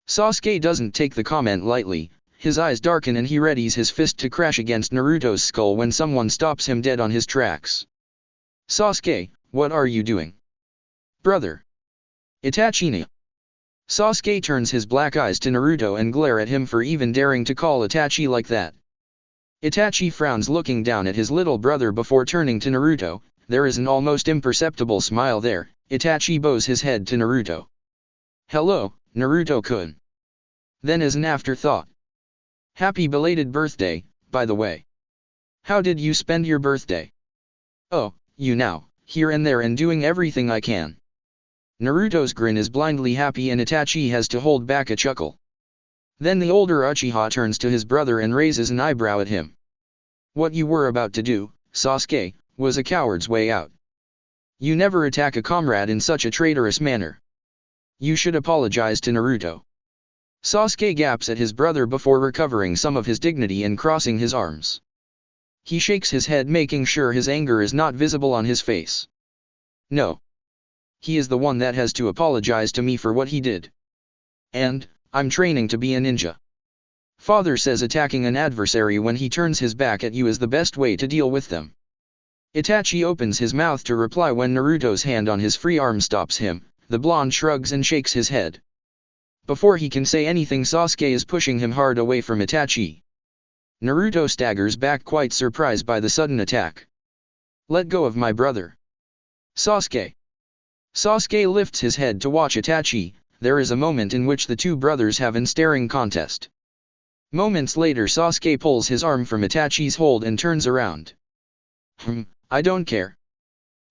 Sasuke doesn't take the comment lightly, his eyes darken and he readies his fist to crash against Naruto's skull when someone stops him dead on his tracks. Sasuke, what are you doing? Brother! Itachi ni! Sasuke turns his black eyes to Naruto and glare at him for even daring to call Itachi like that. Itachi frowns looking down at his little brother before turning to Naruto. There is an almost imperceptible smile there. Itachi bows his head to Naruto. Hello, Naruto-kun. Then as an afterthought. Happy belated birthday, by the way. How did you spend your birthday? Oh, you now, here and there and doing everything I can. Naruto's grin is blindly happy and Itachi has to hold back a chuckle. Then the older Uchiha turns to his brother and raises an eyebrow at him. What you were about to do, Sasuke, was a coward's way out. You never attack a comrade in such a traitorous manner. You should apologize to Naruto. Sasuke gaps at his brother before recovering some of his dignity and crossing his arms. He shakes his head making sure his anger is not visible on his face. No. He is the one that has to apologize to me for what he did. And, I'm training to be a ninja. Father says attacking an adversary when he turns his back at you is the best way to deal with them. Itachi opens his mouth to reply when Naruto's hand on his free arm stops him. The blonde shrugs and shakes his head. Before he can say anything, Sasuke is pushing him hard away from Itachi. Naruto staggers back quite surprised by the sudden attack. Let go of my brother. Sasuke. Sasuke lifts his head to watch Itachi. There is a moment in which the two brothers have an staring contest. Moments later Sasuke pulls his arm from Itachi's hold and turns around. I don't care.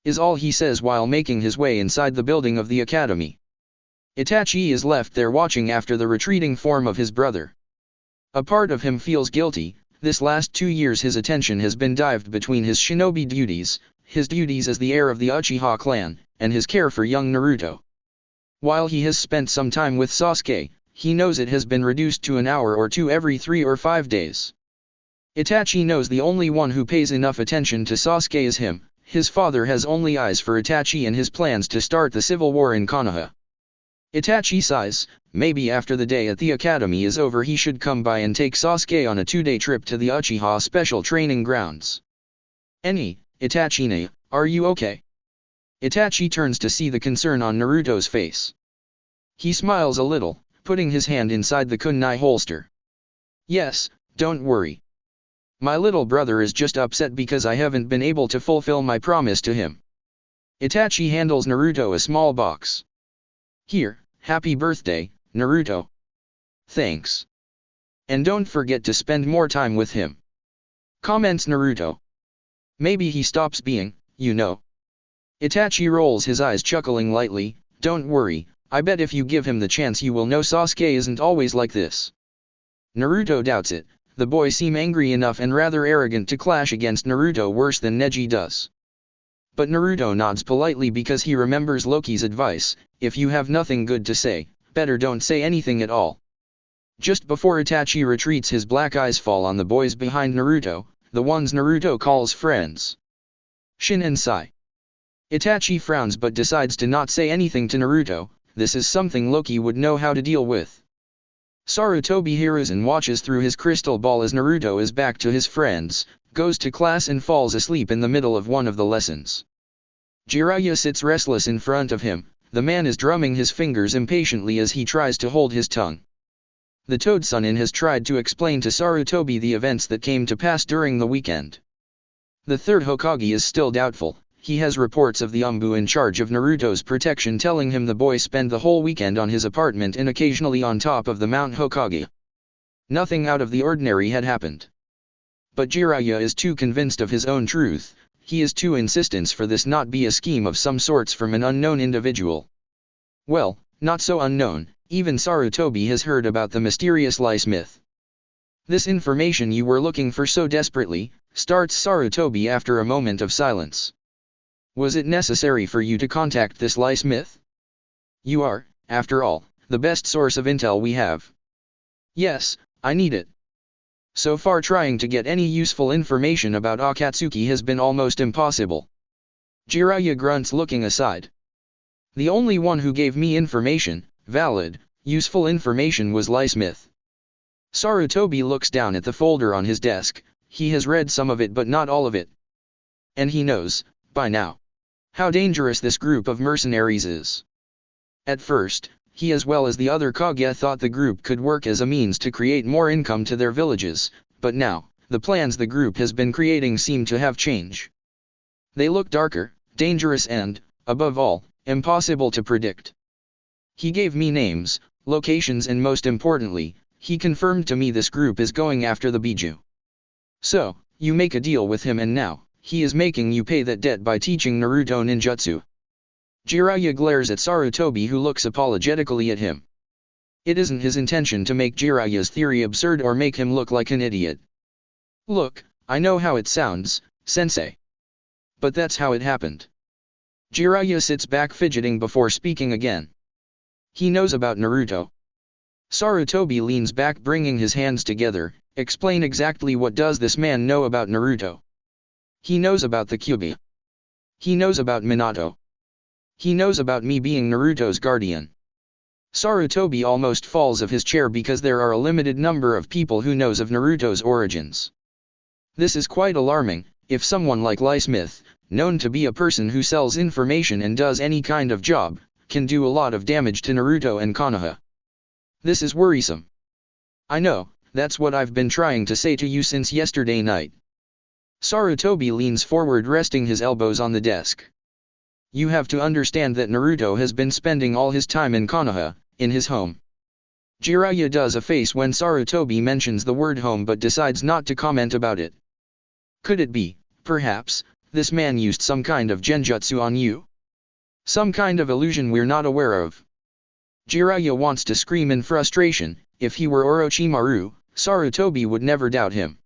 Is all he says while making his way inside the building of the academy. Itachi is left there watching after the retreating form of his brother. A part of him feels guilty. This last 2 years his attention has been divided between his shinobi duties, his duties as the heir of the Uchiha clan, and his care for young Naruto. While he has spent some time with Sasuke, he knows it has been reduced to an hour or two every 3 or 5 days. Itachi knows the only one who pays enough attention to Sasuke is him. His father has only eyes for Itachi and his plans to start the civil war in Konoha. Itachi sighs, maybe after the day at the academy is over he should come by and take Sasuke on a 2-day trip to the Uchiha special training grounds. Itachi, are you okay? Itachi turns to see the concern on Naruto's face. He smiles a little, putting his hand inside the kunai holster. Yes, don't worry. My little brother is just upset because I haven't been able to fulfill my promise to him. Itachi handles Naruto a small box. Here, happy birthday, Naruto. Thanks. And don't forget to spend more time with him. Comments Naruto. Maybe he stops being, you know. Itachi rolls his eyes chuckling lightly, don't worry, I bet if you give him the chance you will know Sasuke isn't always like this. Naruto doubts it, the boy seems angry enough and rather arrogant to clash against Naruto worse than Neji does. But Naruto nods politely because he remembers Loki's advice, if you have nothing good to say, better don't say anything at all. Just before Itachi retreats his black eyes fall on the boys behind Naruto, the ones Naruto calls friends. Shin and Sai. Itachi frowns but decides to not say anything to Naruto. This is something Loki would know how to deal with. Sarutobi hears and watches through his crystal ball as Naruto is back to his friends, goes to class and falls asleep in the middle of one of the lessons. Jiraya sits restless in front of him, the man is drumming his fingers impatiently as he tries to hold his tongue. The Toad Sunin has tried to explain to Sarutobi the events that came to pass during the weekend. The third Hokage is still doubtful. He has reports of the Umbu in charge of Naruto's protection telling him the boy spent the whole weekend on his apartment and occasionally on top of the Mount Hokage. Nothing out of the ordinary had happened. But Jiraiya is too convinced of his own truth, he is too insistent for this not be a scheme of some sorts from an unknown individual. Well, not so unknown, even Sarutobi has heard about the mysterious lice myth. This information you were looking for so desperately, starts Sarutobi after a moment of silence. Was it necessary for you to contact this lice myth? You are, after all, the best source of intel we have. Yes, I need it. So far trying to get any useful information about Akatsuki has been almost impossible. Jiraiya grunts looking aside. The only one who gave me information, valid, useful information, was Lysmith. Sarutobi looks down at the folder on his desk. He has read some of it but not all of it. And he knows, by now, how dangerous this group of mercenaries is. At first, he as well as the other Kage thought the group could work as a means to create more income to their villages, but now, the plans the group has been creating seem to have changed. They look darker, dangerous and, above all, impossible to predict. He gave me names, locations, and most importantly, he confirmed to me this group is going after the Biju. So, you make a deal with him and now, he is making you pay that debt by teaching Naruto ninjutsu. Jiraya glares at Sarutobi, who looks apologetically at him. It isn't his intention to make Jiraya's theory absurd or make him look like an idiot. Look, I know how it sounds, sensei. But that's how it happened. Jiraya sits back fidgeting before speaking again. He knows about Naruto. Sarutobi leans back, bringing his hands together. Explain exactly what does this man know about Naruto? He knows about the Kyuubi. He knows about Minato. He knows about me being Naruto's guardian. Sarutobi almost falls off his chair because there are a limited number of people who knows of Naruto's origins. This is quite alarming. If someone like Lysmith, known to be a person who sells information and does any kind of job, can do a lot of damage to Naruto and Konoha. This is worrisome. I know, that's what I've been trying to say to you since yesterday night. Sarutobi leans forward, resting his elbows on the desk. You have to understand that Naruto has been spending all his time in Konoha, in his home. Jiraiya does a face when Sarutobi mentions the word home but decides not to comment about it. Could it be, perhaps, this man used some kind of genjutsu on you? Some kind of illusion we're not aware of. Jiraiya wants to scream in frustration. If he were Orochimaru, Sarutobi would never doubt him.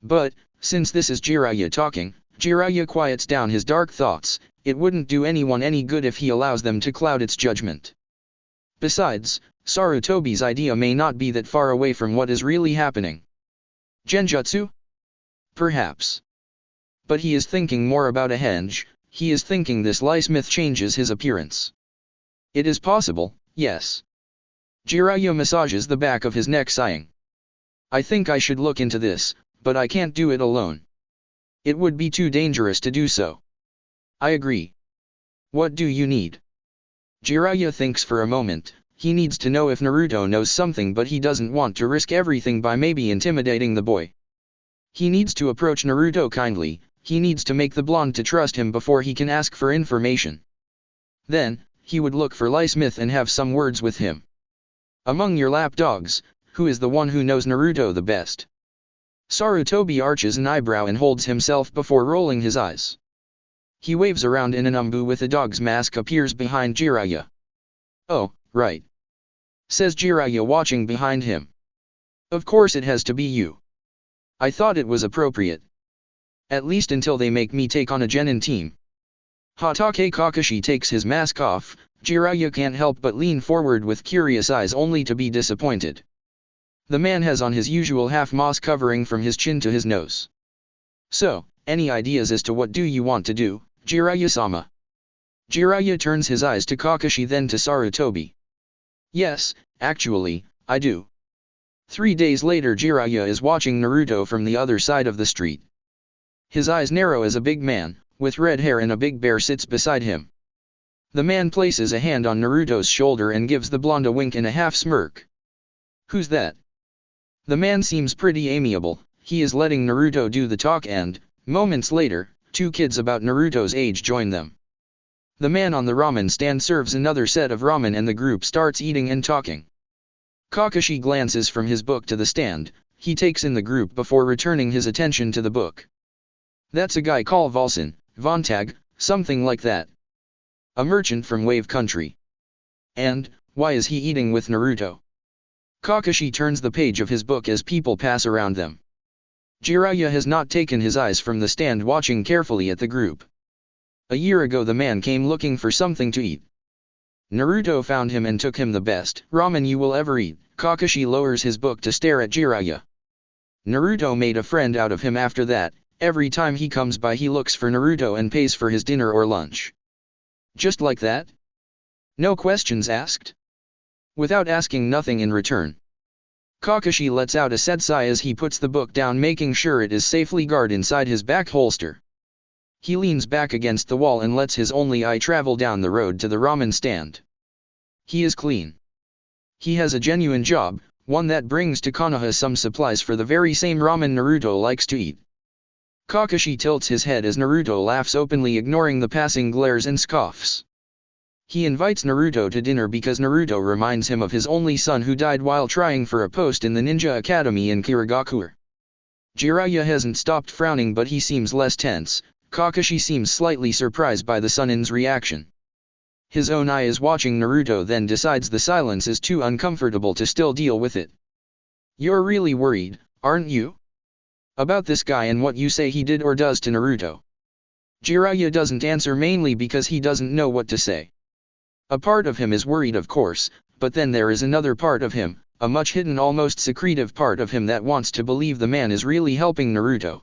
But, since this is Jiraiya talking, Jiraiya quiets down his dark thoughts. It wouldn't do anyone any good if he allows them to cloud its judgment. Besides, Sarutobi's idea may not be that far away from what is really happening. Genjutsu? Perhaps. But he is thinking more about a henge. He is thinking this Lysmith changes his appearance. It is possible, yes. Jiraiya massages the back of his neck, sighing. I think I should look into this, but I can't do it alone. It would be too dangerous to do so. I agree. What do you need? Jiraiya thinks for a moment. He needs to know if Naruto knows something, but he doesn't want to risk everything by maybe intimidating the boy. He needs to approach Naruto kindly. He needs to make the blonde to trust him before he can ask for information. Then, he would look for Lysmith and have some words with him. Among your lapdogs, who is the one who knows Naruto the best? Sarutobi arches an eyebrow and holds himself before rolling his eyes. He waves around and an umbu with a dog's mask appears behind Jiraiya. Oh, right. Says Jiraiya, watching behind him. Of course it has to be you. I thought it was appropriate. At least until they make me take on a genin team. Hatake Kakashi takes his mask off. Jiraiya can't help but lean forward with curious eyes, only to be disappointed. The man has on his usual half-mask covering from his chin to his nose. So, any ideas as to what do you want to do, Jiraiya-sama? Jiraiya turns his eyes to Kakashi, then to Sarutobi. Yes, actually, I do. 3 days later, Jiraiya is watching Naruto from the other side of the street. His eyes narrow as a big man, with red hair, and a big bear sits beside him. The man places a hand on Naruto's shoulder and gives the blonde a wink and a half smirk. Who's that? The man seems pretty amiable. He is letting Naruto do the talk, and, moments later, 2 kids about Naruto's age join them. The man on the ramen stand serves another set of ramen and the group starts eating and talking. Kakashi glances from his book to the stand. He takes in the group before returning his attention to the book. That's a guy called Volson, Vontag, something like that. A merchant from Wave Country. And, why is he eating with Naruto? Kakashi turns the page of his book as people pass around them. Jiraiya has not taken his eyes from the stand, watching carefully at the group. A year ago the man came looking for something to eat. Naruto found him and took him the best ramen you will ever eat. Kakashi lowers his book to stare at Jiraiya. Naruto made a friend out of him after that. Every time he comes by he looks for Naruto and pays for his dinner or lunch. Just like that? No questions asked. Without asking nothing in return. Kakashi lets out a sad sigh as he puts the book down, making sure it is safely guarded inside his back holster. He leans back against the wall and lets his only eye travel down the road to the ramen stand. He is clean. He has a genuine job, one that brings to Konoha some supplies for the very same ramen Naruto likes to eat. Kakashi tilts his head as Naruto laughs openly, ignoring the passing glares and scoffs. He invites Naruto to dinner because Naruto reminds him of his only son who died while trying for a post in the ninja academy in Kirigakure. Jiraya hasn't stopped frowning, but he seems less tense. Kakashi seems slightly surprised by the Sanin's reaction. His own eye is watching Naruto, then decides the silence is too uncomfortable to still deal with it. You're really worried, aren't you? About this guy and what you say he did or does to Naruto. Jiraya doesn't answer, mainly because he doesn't know what to say. A part of him is worried, of course, but then there is another part of him, a much hidden, almost secretive part of him that wants to believe the man is really helping Naruto.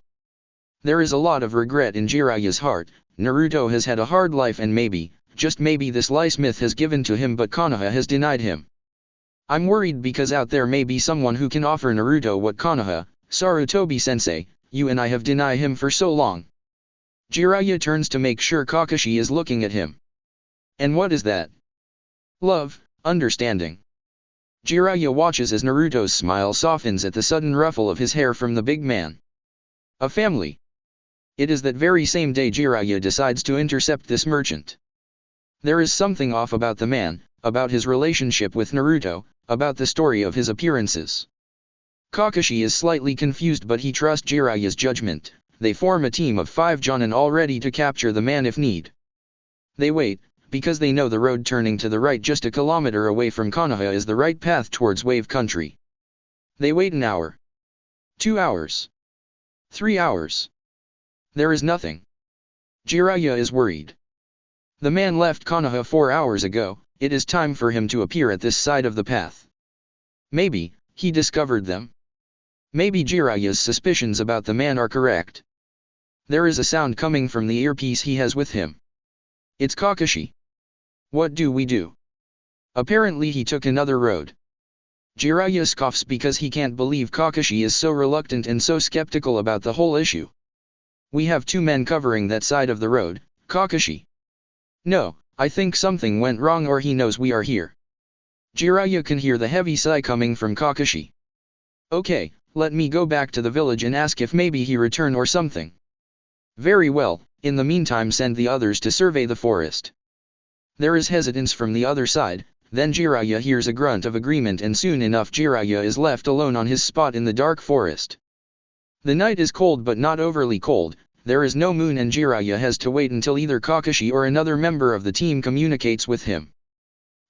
There is a lot of regret in Jiraya's heart. Naruto has had a hard life, and maybe, just maybe, this lice myth has given to him, but Konoha has denied him. I'm worried because out there may be someone who can offer Naruto what Konoha, Sarutobi-sensei, you and I have denied him for so long. Jiraiya turns to make sure Kakashi is looking at him. And what is that? Love, understanding. Jiraiya watches as Naruto's smile softens at the sudden ruffle of his hair from the big man. A family. It is that very same day Jiraiya decides to intercept this merchant. There is something off about the man, about his relationship with Naruto, about the story of his appearances. Kakashi is slightly confused, but he trusts Jiraya's judgment. They form a team of 5 Jonin, all ready to capture the man if need. They wait, because they know the road turning to the right just a kilometer away from Konoha is the right path towards Wave Country. They wait an hour. 2 hours. 3 hours. There is nothing. Jiraiya is worried. The man left Konoha 4 hours ago. It is time for him to appear at this side of the path. Maybe he discovered them. Maybe Jiraya's suspicions about the man are correct. There is a sound coming from the earpiece he has with him. It's Kakashi. What do we do? Apparently he took another road. Jiraiya scoffs because he can't believe Kakashi is so reluctant and so skeptical about the whole issue. We have 2 men covering that side of the road, Kakashi. No, I think something went wrong, or he knows we are here. Jiraiya can hear the heavy sigh coming from Kakashi. Okay, let me go back to the village and ask if maybe he returned or something. Very well, in the meantime send the others to survey the forest. There is hesitance from the other side, then Jiraiya hears a grunt of agreement, and soon enough Jiraiya is left alone on his spot in the dark forest. The night is cold but not overly cold, there is no moon, and Jiraiya has to wait until either Kakashi or another member of the team communicates with him.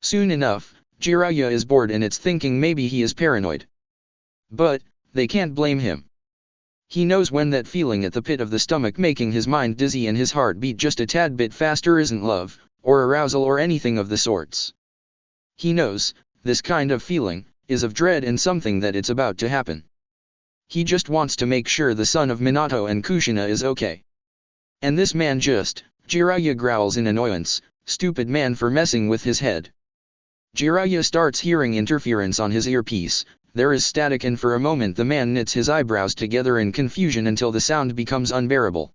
Soon enough, Jiraiya is bored and it's thinking maybe he is paranoid. But, they can't blame him. He knows when that feeling at the pit of the stomach making his mind dizzy and his heart beat just a tad bit faster isn't love, or arousal or anything of the sorts. He knows, this kind of feeling, is of dread and something that it's about to happen. He just wants to make sure the son of Minato and Kushina is okay. And this man just, Jiraiya growls in annoyance, stupid man for messing with his head. Jiraiya starts hearing interference on his earpiece, there is static, and for a moment the man knits his eyebrows together in confusion until the sound becomes unbearable.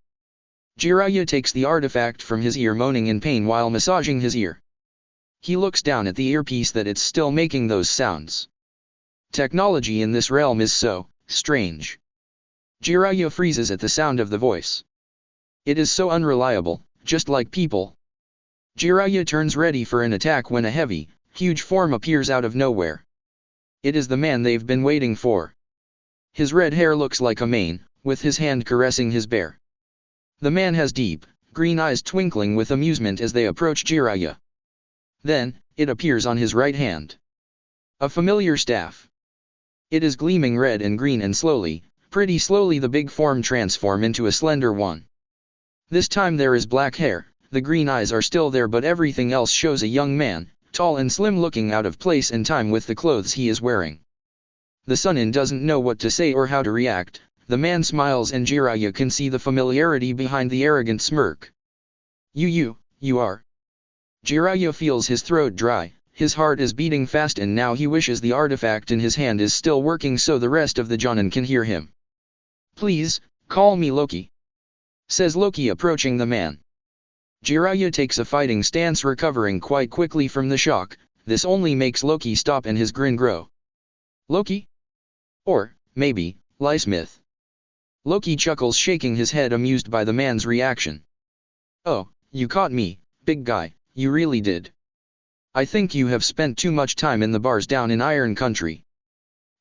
Jiraiya takes the artifact from his ear, moaning in pain while massaging his ear. He looks down at the earpiece that it's still making those sounds. Technology in this realm is so strange. Jiraiya freezes at the sound of the voice. It is so unreliable, just like people. Jiraiya turns ready for an attack when a heavy, huge form appears out of nowhere. It is the man they've been waiting for. His red hair looks like a mane, with his hand caressing his bear. The man has deep, green eyes twinkling with amusement as they approach Jiraiya. Then, it appears on his right hand. A familiar staff. It is gleaming red and green, and slowly, pretty slowly, the big form transforms into a slender one. This time there is black hair, the green eyes are still there, but everything else shows a young man, tall and slim, looking out of place in time with the clothes he is wearing. The Sunin doesn't know what to say or how to react. The man smiles and Jiraiya can see the familiarity behind the arrogant smirk. You are. Jiraya feels his throat dry, his heart is beating fast and now he wishes the artifact in his hand is still working so the rest of the Jonin can hear him. "Please, call me Loki," says Loki approaching the man. Jiraya takes a fighting stance recovering quite quickly from the shock, this only makes Loki stop and his grin grow. "Loki? Or, maybe, Lysmith." Loki chuckles shaking his head amused by the man's reaction. "Oh, you caught me, big guy, you really did. I think you have spent too much time in the bars down in Iron Country,"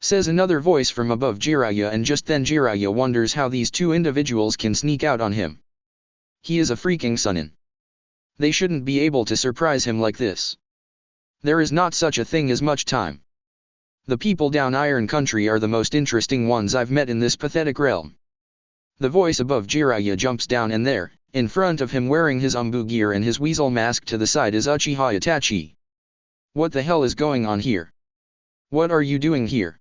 says another voice from above Jiraya and just then Jiraya wonders how these two individuals can sneak out on him. He is a freaking Sunin. They shouldn't be able to surprise him like this. There is not such a thing as much time. The people down Iron Country are the most interesting ones I've met in this pathetic realm. The voice above Jiraya jumps down and there, in front of him wearing his Umbu gear and his weasel mask to the side is Uchiha Itachi. What the hell is going on here? What are you doing here?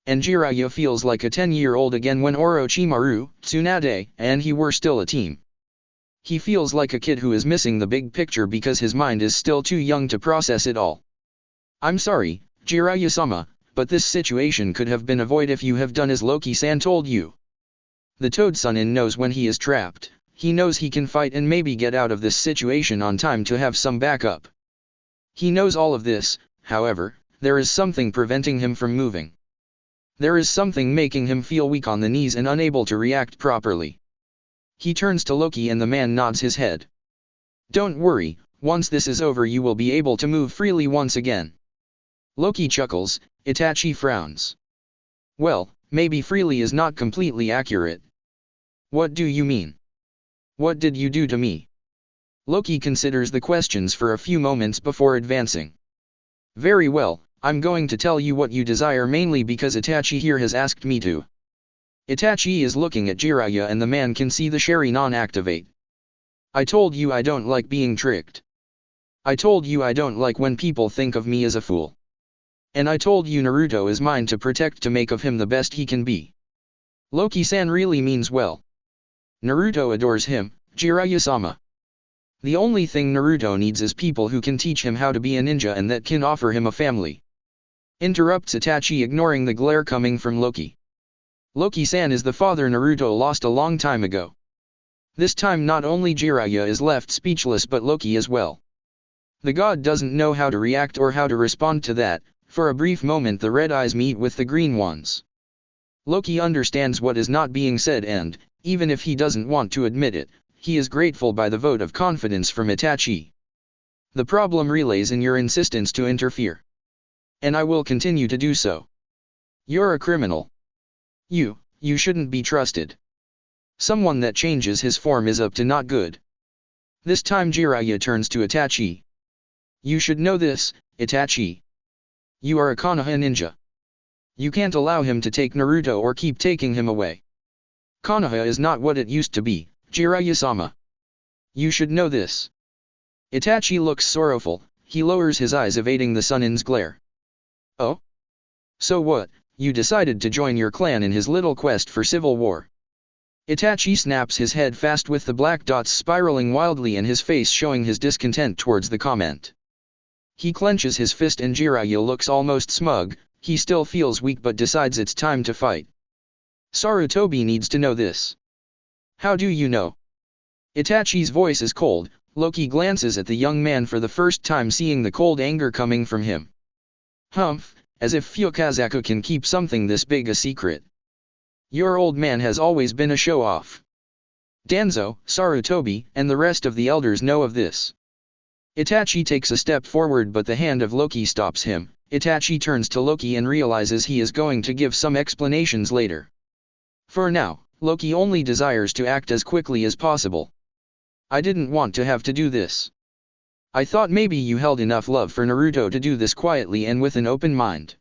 And Jiraya feels like a 10-year-old again when Orochimaru, Tsunade, and he were still a team. He feels like a kid who is missing the big picture because his mind is still too young to process it all. "I'm sorry, Jiraiya-sama, but this situation could have been avoided if you have done as Loki-san told you." The Toad Sunin knows when he is trapped, he knows he can fight and maybe get out of this situation on time to have some backup. He knows all of this, however, there is something preventing him from moving. There is something making him feel weak on the knees and unable to react properly. He turns to Loki and the man nods his head. "Don't worry, once this is over you will be able to move freely once again." Loki chuckles, Itachi frowns. "Well, maybe freely is not completely accurate." "What do you mean? What did you do to me?" Loki considers the questions for a few moments before advancing. "Very well, I'm going to tell you what you desire mainly because Itachi here has asked me to." Itachi is looking at Jiraiya and the man can see the Sharingan activate. "I told you I don't like being tricked. I told you I don't like when people think of me as a fool. And I told you Naruto is mine to protect to make of him the best he can be." Loki-san really means well. Naruto adores him, Jiraiya-sama. The only thing Naruto needs is people who can teach him how to be a ninja and that can offer him a family. Interrupts Itachi ignoring the glare coming from Loki. Loki-san is the father Naruto lost a long time ago. This time not only Jiraiya is left speechless but Loki as well. The god doesn't know how to react or how to respond to that, for a brief moment the red eyes meet with the green ones. Loki understands what is not being said and, even if he doesn't want to admit it, he is grateful by the vote of confidence from Itachi. "The problem relays in your insistence to interfere. And I will continue to do so. You're a criminal. You shouldn't be trusted. Someone that changes his form is up to not good." This time Jiraiya turns to Itachi. "You should know this, Itachi. You are a Konoha ninja. You can't allow him to take Naruto or keep taking him away. Konoha is not what it used to be, Jiraiya-sama. You should know this." Itachi looks sorrowful, he lowers his eyes evading the Sunin's glare. "Oh? So what, you decided to join your clan in his little quest for civil war?" Itachi snaps his head fast with the black dots spiraling wildly and his face showing his discontent towards the comment. He clenches his fist and Jiraiya looks almost smug, he still feels weak but decides it's time to fight. "Sarutobi needs to know this." "How do you know?" Itachi's voice is cold, Loki glances at the young man for the first time seeing the cold anger coming from him. "Humph, as if Fukazaku can keep something this big a secret. Your old man has always been a show-off. Danzo, Sarutobi, and the rest of the elders know of this." Itachi takes a step forward but the hand of Loki stops him. Itachi turns to Loki and realizes he is going to give some explanations later. For now, Loki only desires to act as quickly as possible. "I didn't want to have to do this. I thought maybe you held enough love for Naruto to do this quietly and with an open mind."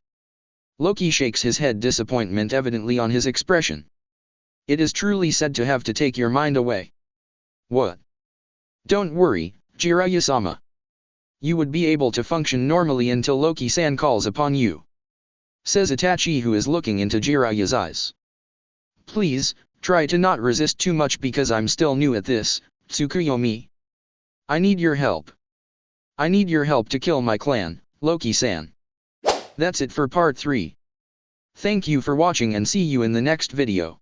Loki shakes his head, disappointment evidently on his expression. "It is truly said to have to take your mind away." "What?" "Don't worry, Jiraiya-sama. You would be able to function normally until Loki-san calls upon you," says Itachi who is looking into Jiraiya's eyes. "Please, try to not resist too much because I'm still new at this, Tsukuyomi. I need your help." I need your help to kill my clan, Loki-san. That's it for part 3. Thank you for watching and see you in the next video.